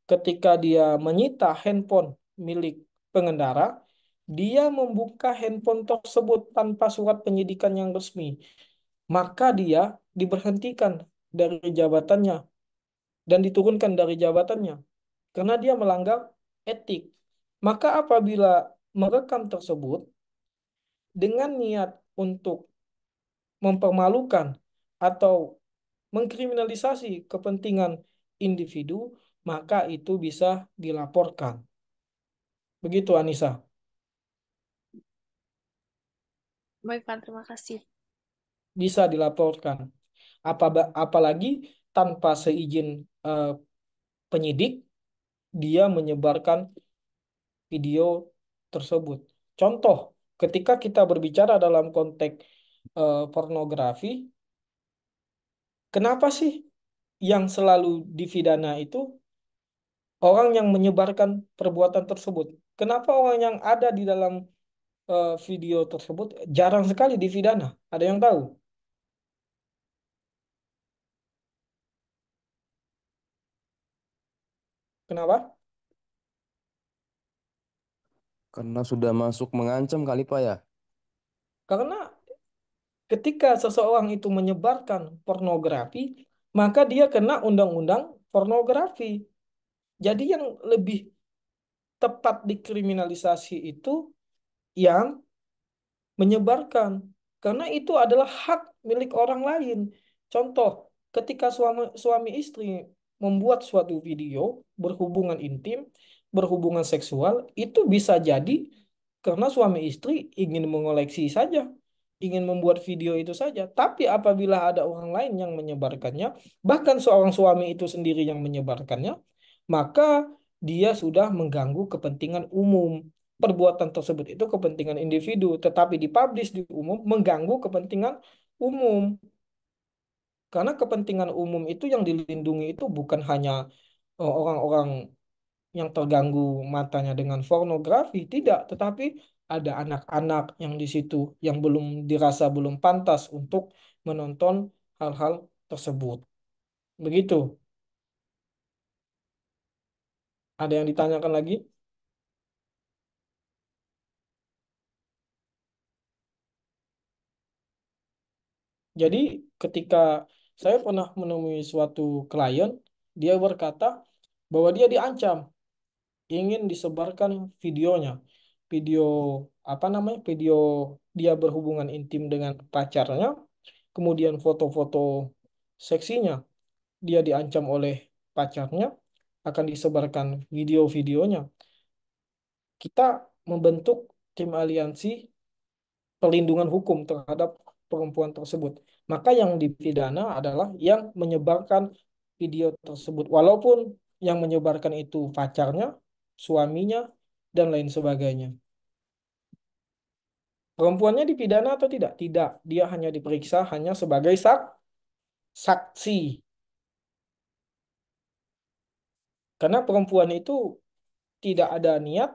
ketika dia menyita handphone milik pengendara, dia membuka handphone tersebut tanpa surat penyidikan yang resmi. Maka dia diberhentikan dari jabatannya dan diturunkan dari jabatannya karena dia melanggar etik. Maka apabila merekam tersebut dengan niat untuk mempermalukan atau mengkriminalisasi kepentingan individu, maka itu bisa dilaporkan. Begitu Anissa. Baik, Pak. Terima kasih. Bisa dilaporkan. Apalagi tanpa seizin eh, penyidik, dia menyebarkan video tersebut. Contoh, ketika kita berbicara dalam konteks pornografi, kenapa sih yang selalu dipidana itu orang yang menyebarkan perbuatan tersebut? Kenapa orang yang ada di dalam video tersebut jarang sekali dipidana? Ada yang tahu? Kenapa? Karena sudah masuk mengancam kali Pak ya. Karena ketika seseorang itu menyebarkan pornografi, maka dia kena undang-undang pornografi. Jadi yang lebih tepat dikriminalisasi itu yang menyebarkan karena itu adalah hak milik orang lain. Contoh, ketika suami suami istri membuat suatu video berhubungan intim, berhubungan seksual, itu bisa jadi karena suami istri ingin mengoleksi saja, ingin membuat video itu saja. Tapi apabila ada orang lain yang menyebarkannya, bahkan seorang suami itu sendiri yang menyebarkannya, maka dia sudah mengganggu kepentingan umum. Perbuatan tersebut itu kepentingan individu, tetapi dipublish di umum mengganggu kepentingan umum. Karena kepentingan umum itu yang dilindungi itu bukan hanya orang-orang yang terganggu matanya dengan pornografi, tidak, tetapi ada anak-anak yang di situ yang belum dirasa belum pantas untuk menonton hal-hal tersebut. Begitu, Ada yang ditanyakan lagi? Jadi ketika saya pernah menemui suatu klien, dia berkata bahwa dia diancam ingin disebarkan videonya, video apa namanya, video dia berhubungan intim dengan pacarnya, kemudian foto-foto seksinya, dia diancam oleh pacarnya akan disebarkan video-videonya. Kita membentuk tim aliansi perlindungan hukum terhadap perempuan tersebut. Maka yang dipidana adalah yang menyebarkan video tersebut. Walaupun yang menyebarkan itu pacarnya, suaminya, dan lain sebagainya. Perempuannya dipidana atau tidak? Tidak. Dia hanya diperiksa hanya sebagai saksi. Karena perempuan itu tidak ada niat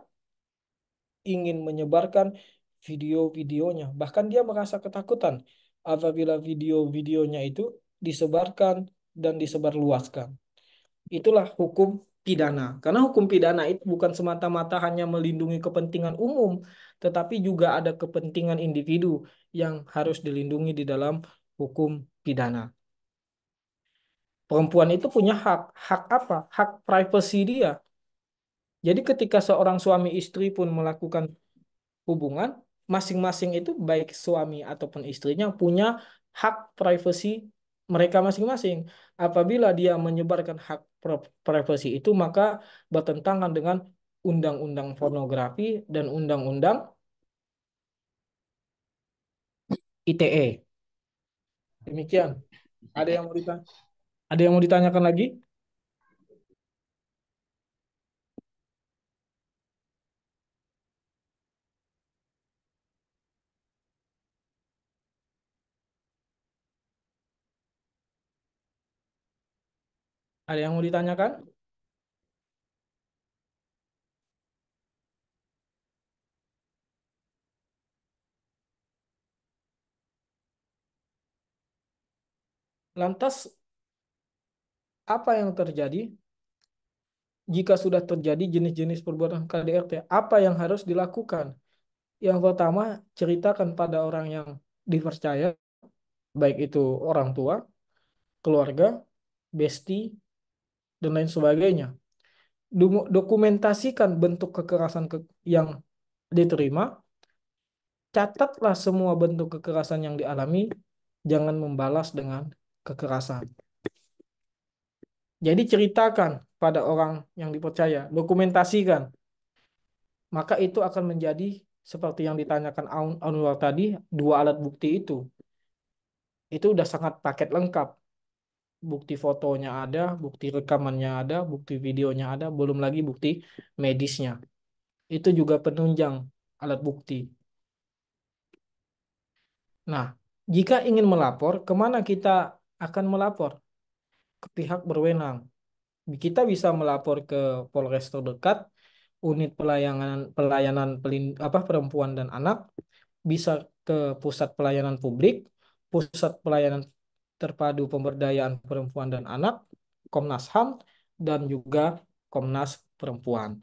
ingin menyebarkan video-videonya. Bahkan dia merasa ketakutan apabila video-videonya itu disebarkan dan disebarluaskan. Itulah hukum pidana. Karena hukum pidana itu bukan semata-mata hanya melindungi kepentingan umum, tetapi juga ada kepentingan individu yang harus dilindungi di dalam hukum pidana. Perempuan itu punya hak. Hak apa? Hak privasi dia. Jadi ketika seorang suami istri pun melakukan hubungan, masing-masing itu baik suami ataupun istrinya punya hak privasi mereka masing-masing. Apabila dia menyebarkan hak privasi itu, maka bertentangan dengan undang-undang pornografi dan undang-undang ITE. Demikian. Ada yang mau ada yang mau ditanyakan lagi? Ada yang mau ditanyakan? Lantas apa yang terjadi jika sudah terjadi jenis-jenis perbuatan KDRT? Apa yang harus dilakukan? Yang pertama, ceritakan pada orang yang dipercaya, baik itu orang tua, keluarga, bestie, dan lain sebagainya. Dokumentasikan bentuk kekerasan yang diterima, catatlah semua bentuk kekerasan yang dialami, jangan membalas dengan kekerasan. Jadi ceritakan pada orang yang dipercaya, dokumentasikan. Maka itu akan menjadi seperti yang ditanyakan Anwar tadi, dua alat bukti itu. Itu udah sangat paket lengkap. Bukti fotonya ada, bukti rekamannya ada, bukti videonya ada, belum lagi bukti medisnya. Itu juga penunjang alat bukti. Nah, jika ingin melapor, kemana kita akan melapor? Ke pihak berwenang. Kita bisa melapor ke Polres terdekat, unit pelayanan pelayanan perempuan dan anak, bisa ke pusat pelayanan publik, pusat pelayanan terpadu pemberdayaan perempuan dan anak, Komnas HAM, dan juga Komnas Perempuan.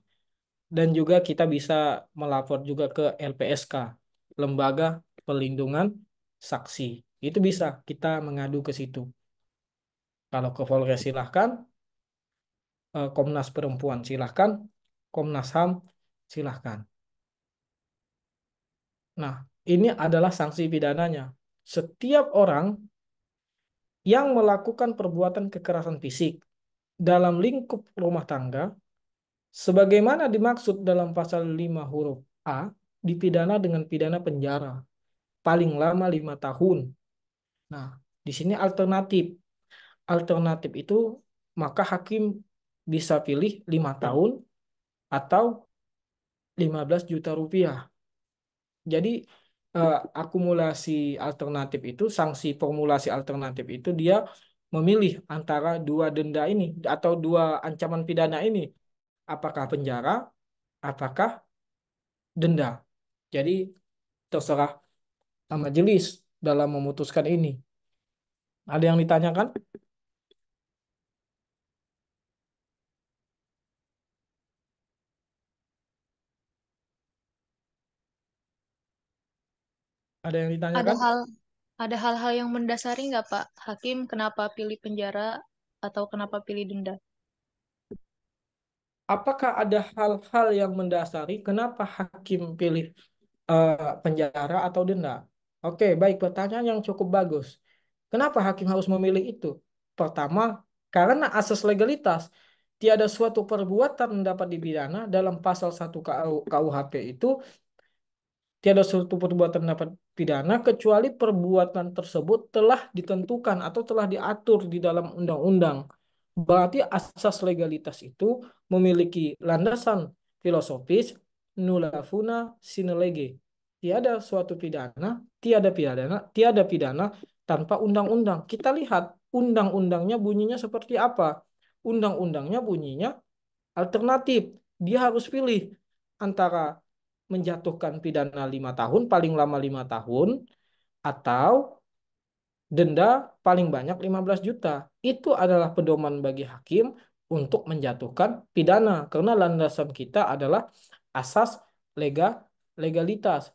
Dan juga kita bisa melapor juga ke LPSK, Lembaga Perlindungan Saksi. Itu bisa kita mengadu ke situ. Kalau ke Polres silahkan, Komnas Perempuan silahkan, Komnas HAM silahkan. Nah, ini adalah sanksi pidananya. Setiap orang yang melakukan perbuatan kekerasan fisik dalam lingkup rumah tangga, sebagaimana dimaksud dalam pasal 5 huruf A, dipidana dengan pidana penjara paling lama 5 tahun. Nah, di sini alternatif. Alternatif itu maka hakim bisa pilih 5 tahun atau 15 juta rupiah. Jadi akumulasi alternatif itu, sanksi formulasi alternatif itu dia memilih antara dua denda ini atau dua ancaman pidana ini. Apakah penjara, apakah denda. Jadi terserah majelis dalam memutuskan ini. Ada yang ditanyakan? Ada yang Ada ditanyakan? hal ada hal-hal yang mendasari nggak Pak? Hakim kenapa pilih penjara atau kenapa pilih denda? Apakah ada hal-hal yang mendasari kenapa hakim pilih penjara atau denda? Oke, baik, pertanyaan yang cukup bagus. Kenapa hakim harus memilih itu? Pertama, karena asas legalitas. Tiada suatu perbuatan dapat dipidana dalam pasal 1 KUHP itu. Tiada suatu perbuatan dapat pidana kecuali perbuatan tersebut telah ditentukan atau telah diatur di dalam undang-undang. Berarti asas legalitas itu memiliki landasan filosofis nulla funa sine lege. Tiada suatu pidana, tiada pidana tanpa undang-undang. Kita lihat undang-undangnya bunyinya seperti apa. Undang-undangnya bunyinya alternatif. Dia harus pilih antara menjatuhkan pidana 5 tahun, paling lama 5 tahun, atau denda paling banyak 15 juta. Itu adalah pedoman bagi hakim untuk menjatuhkan pidana. Karena landasan kita adalah asas lega, legalitas.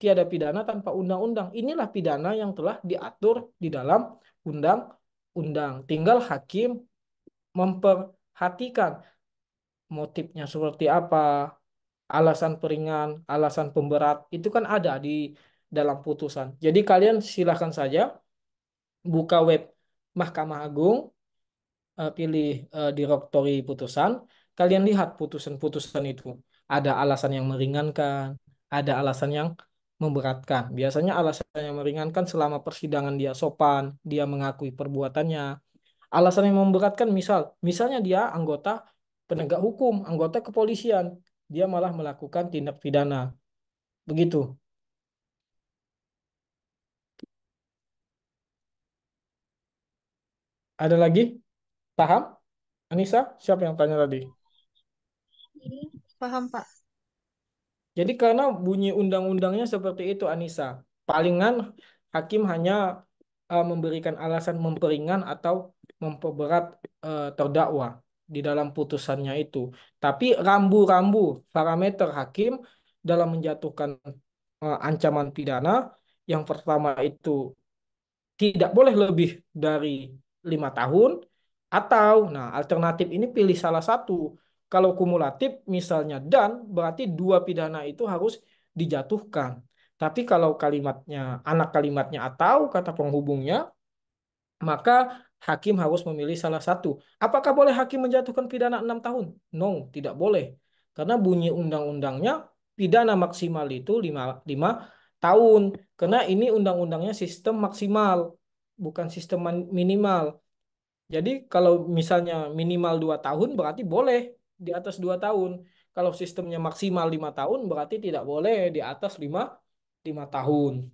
Tiada pidana tanpa undang-undang. Inilah pidana yang telah diatur di dalam undang-undang. Tinggal hakim memperhatikan motifnya seperti apa, alasan peringan, alasan pemberat, itu kan ada di dalam putusan. Jadi kalian silahkan saja buka web Mahkamah Agung, pilih direktori putusan, kalian lihat putusan-putusan itu. Ada alasan yang meringankan, ada alasan yang memberatkan. Biasanya alasan yang meringankan selama persidangan dia sopan, dia mengakui perbuatannya. Alasan yang memberatkan misalnya dia anggota penegak hukum, anggota kepolisian, dia malah melakukan tindak pidana. Begitu. Ada lagi? Paham? Anissa, siapa yang tanya tadi? Paham Pak? Jadi karena bunyi undang-undangnya seperti itu, Anissa. Palingan hakim hanya memberikan alasan memperingan atau memperberat terdakwa di dalam putusannya itu. Tapi rambu-rambu parameter hakim dalam menjatuhkan ancaman pidana, yang pertama itu tidak boleh lebih dari 5 tahun, atau nah alternatif ini pilih salah satu. Kalau kumulatif misalnya dan berarti dua pidana itu harus dijatuhkan. Tapi kalau kalimatnya anak kalimatnya atau kata penghubungnya, maka hakim harus memilih salah satu. Apakah boleh hakim menjatuhkan pidana 6 tahun? No, tidak boleh. Karena bunyi undang-undangnya pidana maksimal itu lima tahun. Karena ini undang-undangnya sistem maksimal, bukan sistem minimal. Jadi kalau misalnya minimal 2 tahun berarti boleh di atas 2 tahun. Kalau sistemnya maksimal 5 tahun berarti tidak boleh di atas lima tahun.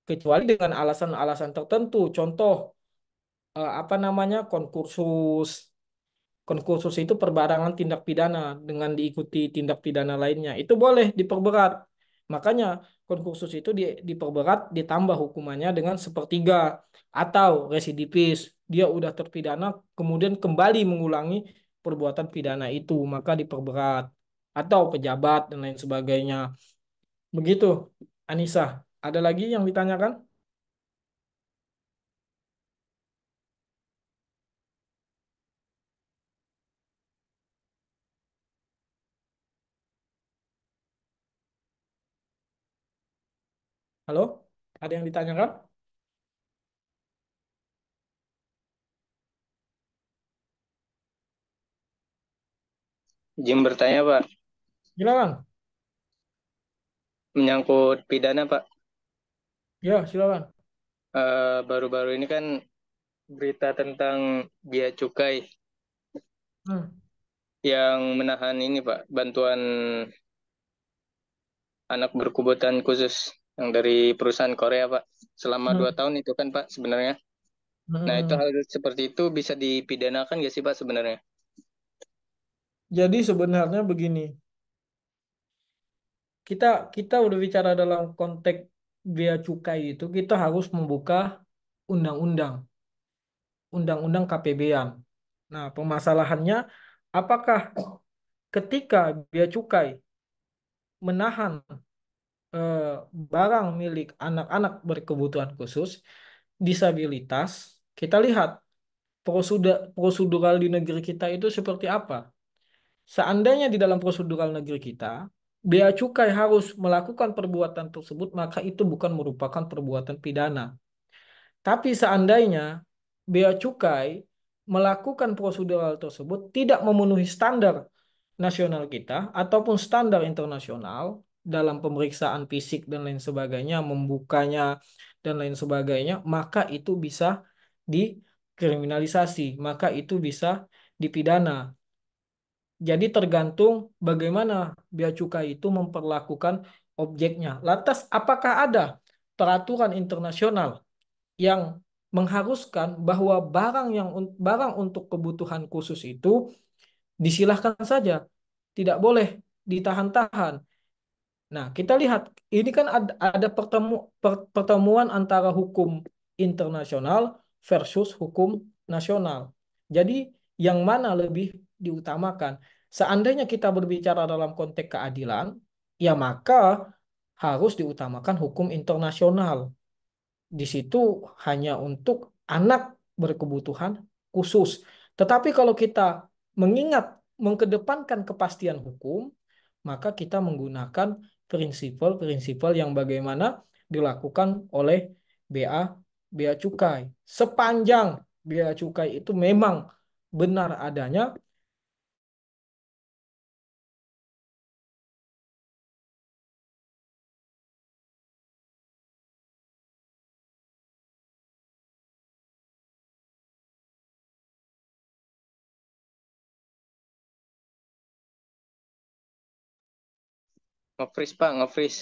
Kecuali dengan alasan-alasan tertentu. Contoh, apa namanya, konkursus. Konkursus itu perbarangan tindak pidana dengan diikuti tindak pidana lainnya. Itu boleh diperberat. Makanya konkursus itu diperberat, ditambah hukumannya dengan sepertiga. Atau residivis, dia udah terpidana kemudian kembali mengulangi perbuatan pidana itu, maka diperberat. Atau pejabat dan lain sebagainya. Begitu, Anissa. Ada lagi yang ditanyakan? Halo? Ada yang ditanyakan? Izin bertanya, Pak. Silakan. Menyangkut pidana, Pak. Ya, silakan. Baru-baru ini kan berita tentang Bea Cukai Hmm. yang menahan ini, Pak, bantuan anak berkebutuhan khusus yang dari perusahaan Korea, Pak. Selama Hmm. 2 tahun itu kan, Pak, sebenarnya. Nah, itu Hmm. hal seperti itu bisa dipidanakan nggak sih, Pak, sebenarnya? Jadi sebenarnya begini, kita kita udah bicara dalam konteks bea cukai itu kita harus membuka undang-undang, undang-undang KPB-an. Nah, permasalahannya apakah ketika bea cukai menahan barang milik anak-anak berkebutuhan khusus, disabilitas, kita lihat prosedural di negeri kita itu seperti apa. Seandainya di dalam prosedural negeri kita, bea cukai harus melakukan perbuatan tersebut, maka itu bukan merupakan perbuatan pidana. Tapi seandainya bea cukai melakukan prosedural tersebut tidak memenuhi standar nasional kita ataupun standar internasional dalam pemeriksaan fisik dan lain sebagainya, membukanya dan lain sebagainya, maka itu bisa dikriminalisasi, maka itu bisa dipidana. Jadi tergantung bagaimana bea cukai itu memperlakukan objeknya. Lantas apakah ada peraturan internasional yang mengharuskan bahwa barang untuk kebutuhan khusus itu disilahkan saja, tidak boleh ditahan-tahan. Nah, kita lihat ini kan ada pertemuan antara hukum internasional versus hukum nasional. Jadi yang mana lebih diutamakan? Seandainya kita berbicara dalam konteks keadilan, ya maka harus diutamakan hukum internasional. Di situ hanya untuk anak berkebutuhan khusus. Tetapi kalau kita mengedepankan kepastian hukum, maka kita menggunakan prinsipal-prinsipal yang bagaimana dilakukan oleh BA Bea Cukai. Sepanjang Bea Cukai itu memang benar adanya, Nge-freeze Pak, nge-freeze.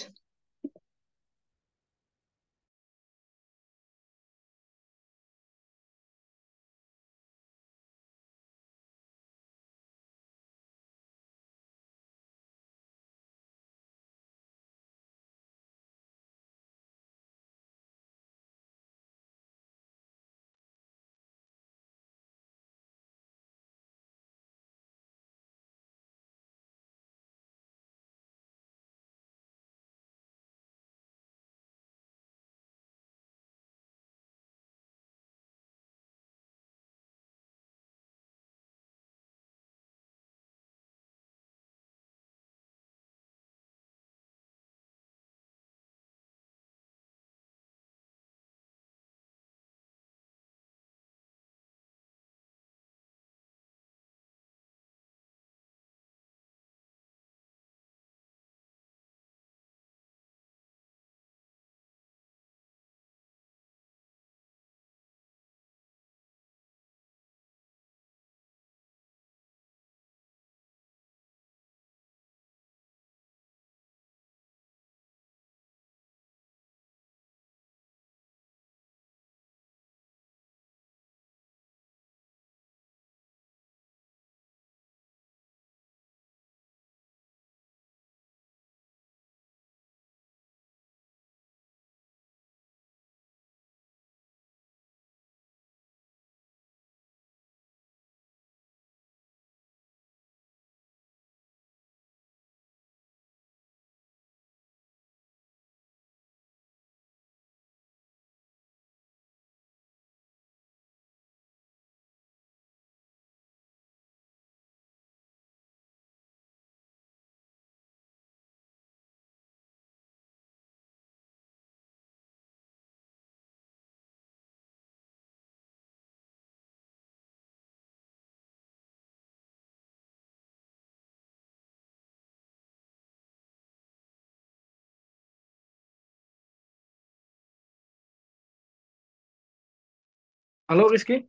halo Rizky,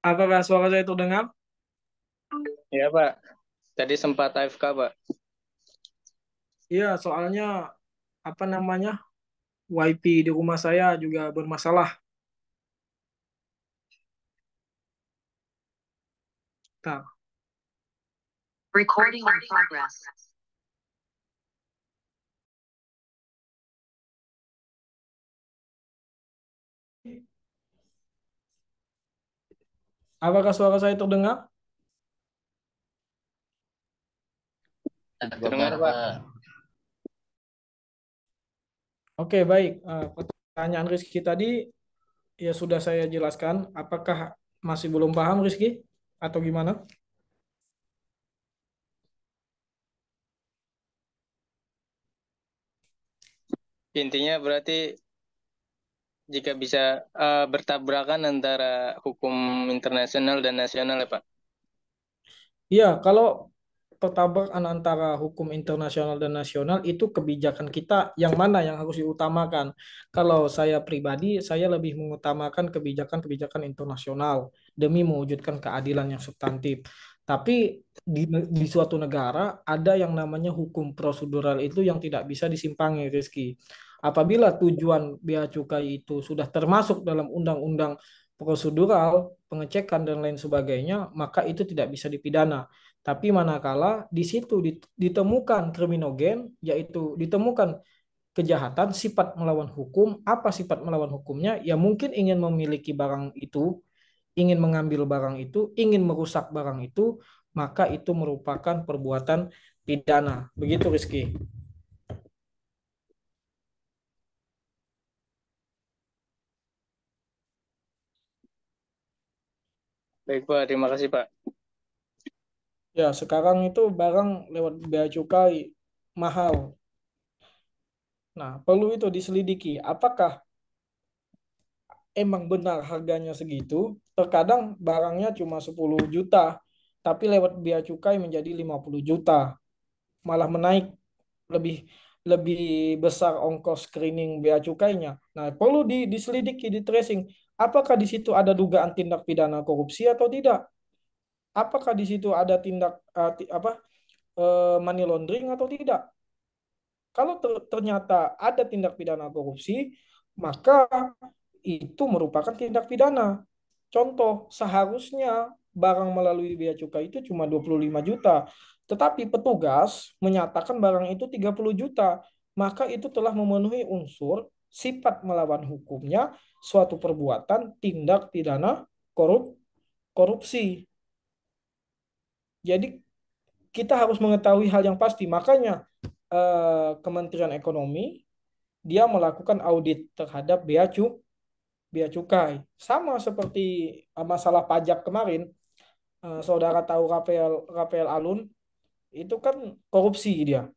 apakah suara saya terdengar? Ya Pak, tadi sempat AFK Pak. Iya, soalnya apa namanya, WiFi di rumah saya juga bermasalah. Nah, Recording in progress. apakah suara saya terdengar? Terdengar Pak. Oke, baik. Pertanyaan Rizky tadi ya sudah saya jelaskan. Apakah masih belum paham Rizky? Atau gimana? Intinya berarti jika bisa bertabrakan antara hukum internasional dan nasional ya Pak. Iya, kalau pertabakan antara hukum internasional dan nasional itu kebijakan kita yang mana yang harus diutamakan. Kalau saya pribadi, saya lebih mengutamakan kebijakan-kebijakan internasional demi mewujudkan keadilan yang substantif. Tapi di suatu negara ada yang namanya hukum prosedural itu yang tidak bisa disimpangi, Rizky. Apabila tujuan bea cukai itu sudah termasuk dalam undang-undang prosedural, pengecekan dan lain sebagainya, maka itu tidak bisa dipidana. Tapi manakala di situ ditemukan kriminogen, yaitu ditemukan kejahatan sifat melawan hukum, apa sifat melawan hukumnya? Ya mungkin ingin memiliki barang itu, ingin mengambil barang itu, ingin merusak barang itu, maka itu merupakan perbuatan pidana. Begitu Rizky. Baik Pak, terima kasih Pak. Ya, sekarang itu barang lewat bea cukai mahal. Nah, perlu itu diselidiki. Apakah emang benar harganya segitu? Terkadang barangnya cuma 10 juta, tapi lewat bea cukai menjadi 50 juta. Malah menaik lebih lebih besar ongkos screening bea cukainya. Nah, perlu diselidiki, di tracing. Apakah di situ ada dugaan tindak pidana korupsi atau tidak? Apakah di situ ada tindak money laundering atau tidak? Kalau ternyata ada tindak pidana korupsi, maka itu merupakan tindak pidana. Contoh, seharusnya barang melalui bea cukai itu cuma 25 juta, tetapi petugas menyatakan barang itu 30 juta, maka itu telah memenuhi unsur sifat melawan hukumnya suatu perbuatan tindak pidana korupsi. Jadi kita harus mengetahui hal yang pasti. Makanya Kementerian Ekonomi dia melakukan audit terhadap bea cukai. Sama seperti masalah pajak kemarin, saudara tahu Rafael Rafael Alun itu kan korupsi dia.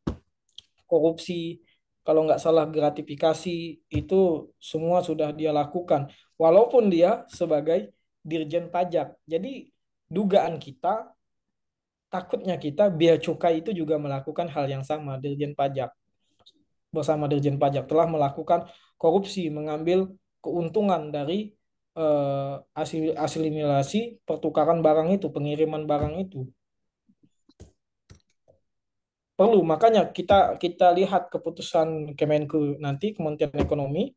Korupsi kalau nggak salah gratifikasi itu semua sudah dia lakukan. Walaupun dia sebagai dirjen pajak. Jadi dugaan kita, takutnya kita bea cukai itu juga melakukan hal yang sama. Dirjen pajak bersama Dirjen Pajak telah melakukan korupsi, mengambil keuntungan dari asimilasi pertukaran barang itu, pengiriman barang itu. Perlu, makanya kita kita lihat keputusan Kemenku nanti, Kementerian Ekonomi,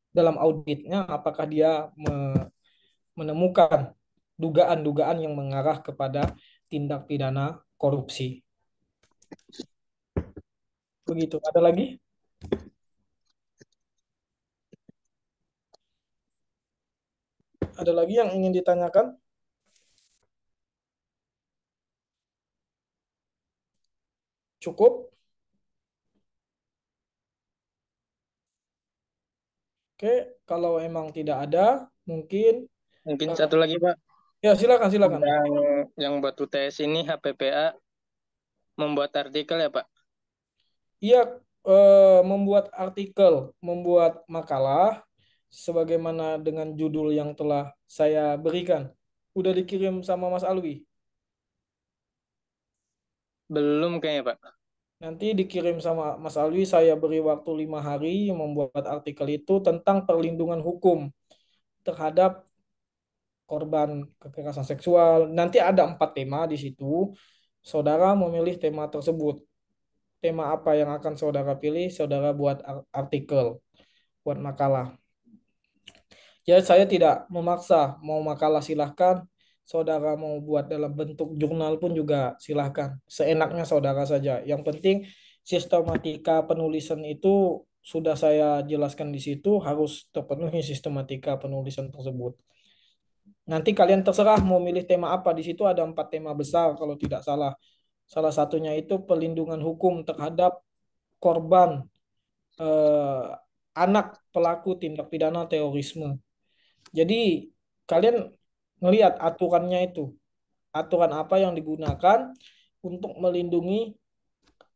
dalam auditnya apakah dia menemukan dugaan-dugaan yang mengarah kepada tindak pidana korupsi. Begitu. Ada lagi? Ada lagi yang ingin ditanyakan? Cukup? Oke, kalau emang tidak ada, mungkin Mungkin satu lagi Pak. ya silakan. Yang buat UTS ini HPPA membuat artikel ya Pak? Iya, membuat artikel, membuat makalah, sebagaimana dengan judul yang telah saya berikan. Udah dikirim sama Mas Alwi. Belum kayaknya Pak. Nanti dikirim sama Mas Alwi, saya beri waktu 5 hari membuat artikel itu tentang perlindungan hukum terhadap korban kekerasan seksual. Nanti ada 4 tema di situ. Saudara memilih tema tersebut. Tema apa yang akan saudara pilih, saudara buat artikel, buat makalah. Ya, saya tidak memaksa, mau makalah silahkan, saudara mau buat dalam bentuk jurnal pun juga silahkan. Seenaknya saudara saja. Yang penting sistematika penulisan itu sudah saya jelaskan di situ, harus terpenuhi sistematika penulisan tersebut. Nanti kalian terserah mau milih tema apa. Di situ ada 4 tema besar kalau tidak salah. Salah satunya itu perlindungan hukum terhadap korban eh, anak pelaku tindak pidana terorisme. Jadi kalian ngelihat aturannya itu, aturan apa yang digunakan untuk melindungi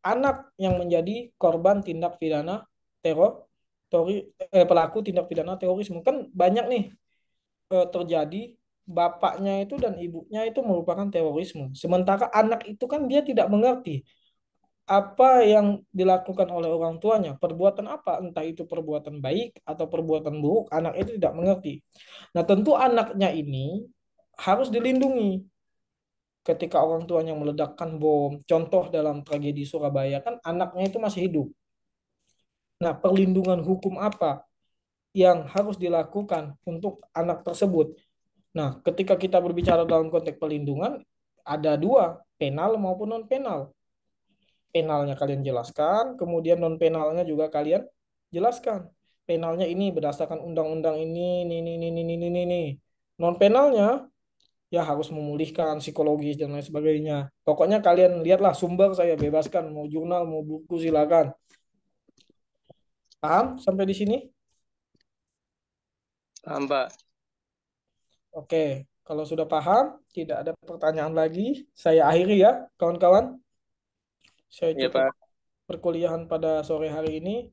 anak yang menjadi korban tindak pidana teror, pelaku tindak pidana terorisme. Kan banyak nih terjadi bapaknya itu dan ibunya itu merupakan terorisme. Sementara anak itu kan dia tidak mengerti apa yang dilakukan oleh orang tuanya, perbuatan apa, entah itu perbuatan baik atau perbuatan buruk, anak itu tidak mengerti. Nah, tentu anaknya ini harus dilindungi ketika orang tuanya meledakkan bom. Contoh dalam tragedi Surabaya kan anaknya itu masih hidup. Nah, perlindungan hukum apa yang harus dilakukan untuk anak tersebut? Nah, ketika kita berbicara dalam konteks perlindungan, ada dua, penal maupun non penal. Penalnya kalian jelaskan, kemudian non penalnya juga kalian jelaskan. Penalnya ini berdasarkan undang-undang ini. Non penalnya ya harus memulihkan psikologis dan lain sebagainya. Pokoknya kalian lihatlah sumber, saya bebaskan, mau jurnal, mau buku silakan. Paham sampai di sini? Paham, Pak. Oke, kalau sudah paham, tidak ada pertanyaan lagi, saya akhiri ya, kawan-kawan. Saya Iya, cukup Pak. perkuliahan pada sore hari ini.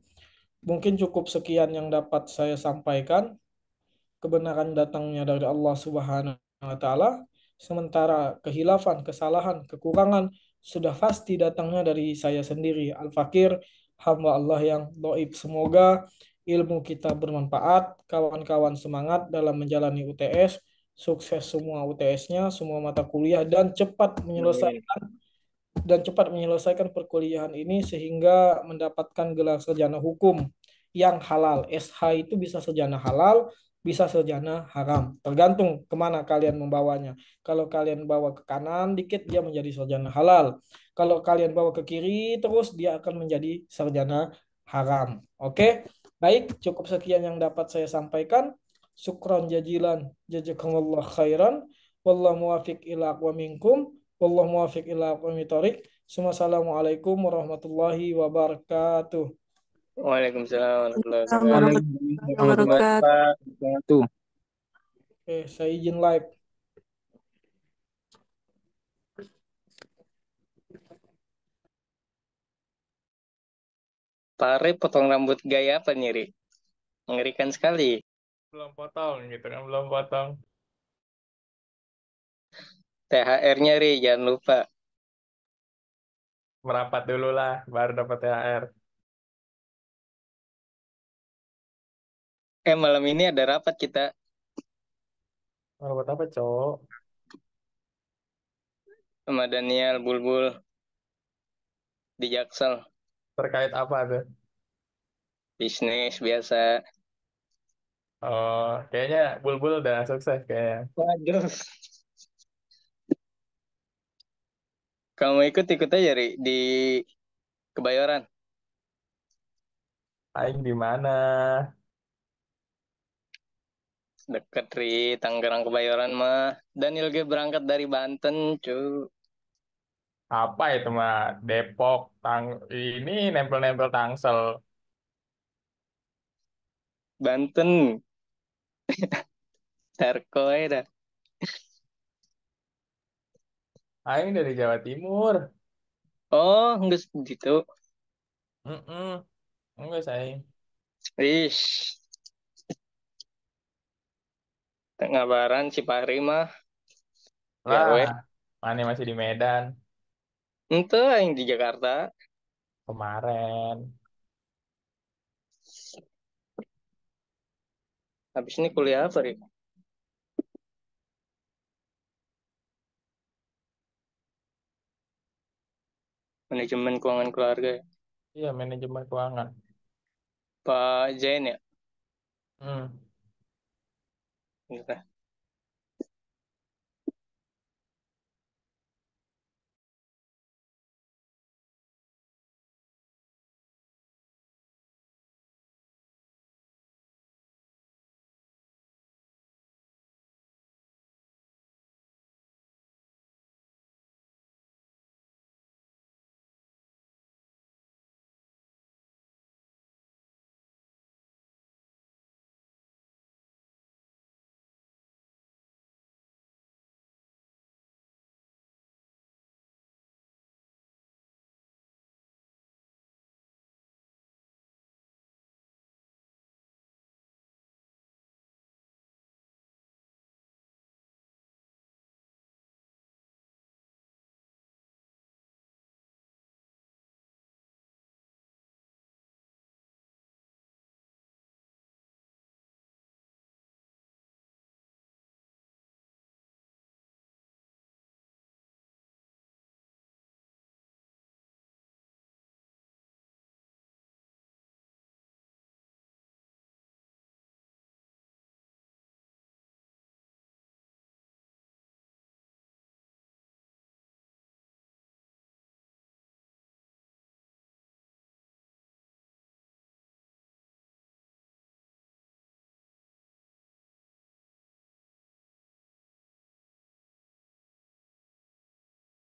Mungkin cukup sekian yang dapat saya sampaikan. Kebenaran datangnya dari Allah Subhanahu wa taala, sementara kehilafan, kesalahan, kekurangan sudah pasti datangnya dari saya sendiri, Al-Fakir, hamba Allah yang dhaif. Semoga ilmu kita bermanfaat, kawan-kawan semangat dalam menjalani UTS, sukses semua UTS-nya, semua mata kuliah dan Amin. cepat menyelesaikan perkuliahan ini sehingga mendapatkan gelar sarjana hukum yang halal. SH itu bisa sarjana halal, bisa sarjana haram. Tergantung kemana kalian membawanya. Kalau kalian bawa ke kanan dikit, dia menjadi sarjana halal. Kalau kalian bawa ke kiri, terus dia akan menjadi sarjana haram. Oke, baik, cukup sekian yang dapat saya sampaikan. Syukran jazilan, jazakumullah khairan. Wallahu muwafiq ila aqwam minkum. Wallahu muwaffiq ila aqwamit thoriq. Assalamualaikum warahmatullahi wabarakatuh. Waalaikumsalam warahmatullahi wabarakatuh. Waalaikumsalam Terima warahmatullahi kasih, wabarakatuh. Pak. wabarakatuh. Oke, saya izin live. Pare potong rambut gaya apa nih, Ri? Mengerikan sekali. Belum potong gitu kan, belum potong. THR-nya, Ri, jangan lupa. Merapat dulu lah, baru dapat THR. Malam ini ada rapat kita Merapat apa, cowok? sama Daniel Bulbul di Jaksel. Terkait apa tuh? Bisnis biasa. Oh, kayaknya Bulbul udah sukses kayaknya. Waduh. Kamu ikut-ikut aja, Ri, di Kebayoran. Aing di mana? Deket, Ri, Tangerang Kebayoran mah. Daniel G berangkat dari Banten, cu. Apa itu mah? Depok, ini nempel-nempel Tangsel. Banten. Terkoy dah. Aing dari Jawa Timur. Oh, enggak gitu. Mm-mm. Enggak, saya. Ish, Ngabaran Cipari mah. Lah, Gawe. mana masih di Medan Ente yang di Jakarta. kemarin. Habis ini kuliah apa, Ri? Manajemen keuangan keluarga ya. Iya, manajemen keuangan. Pak Zain ya? Hmm. Gitu.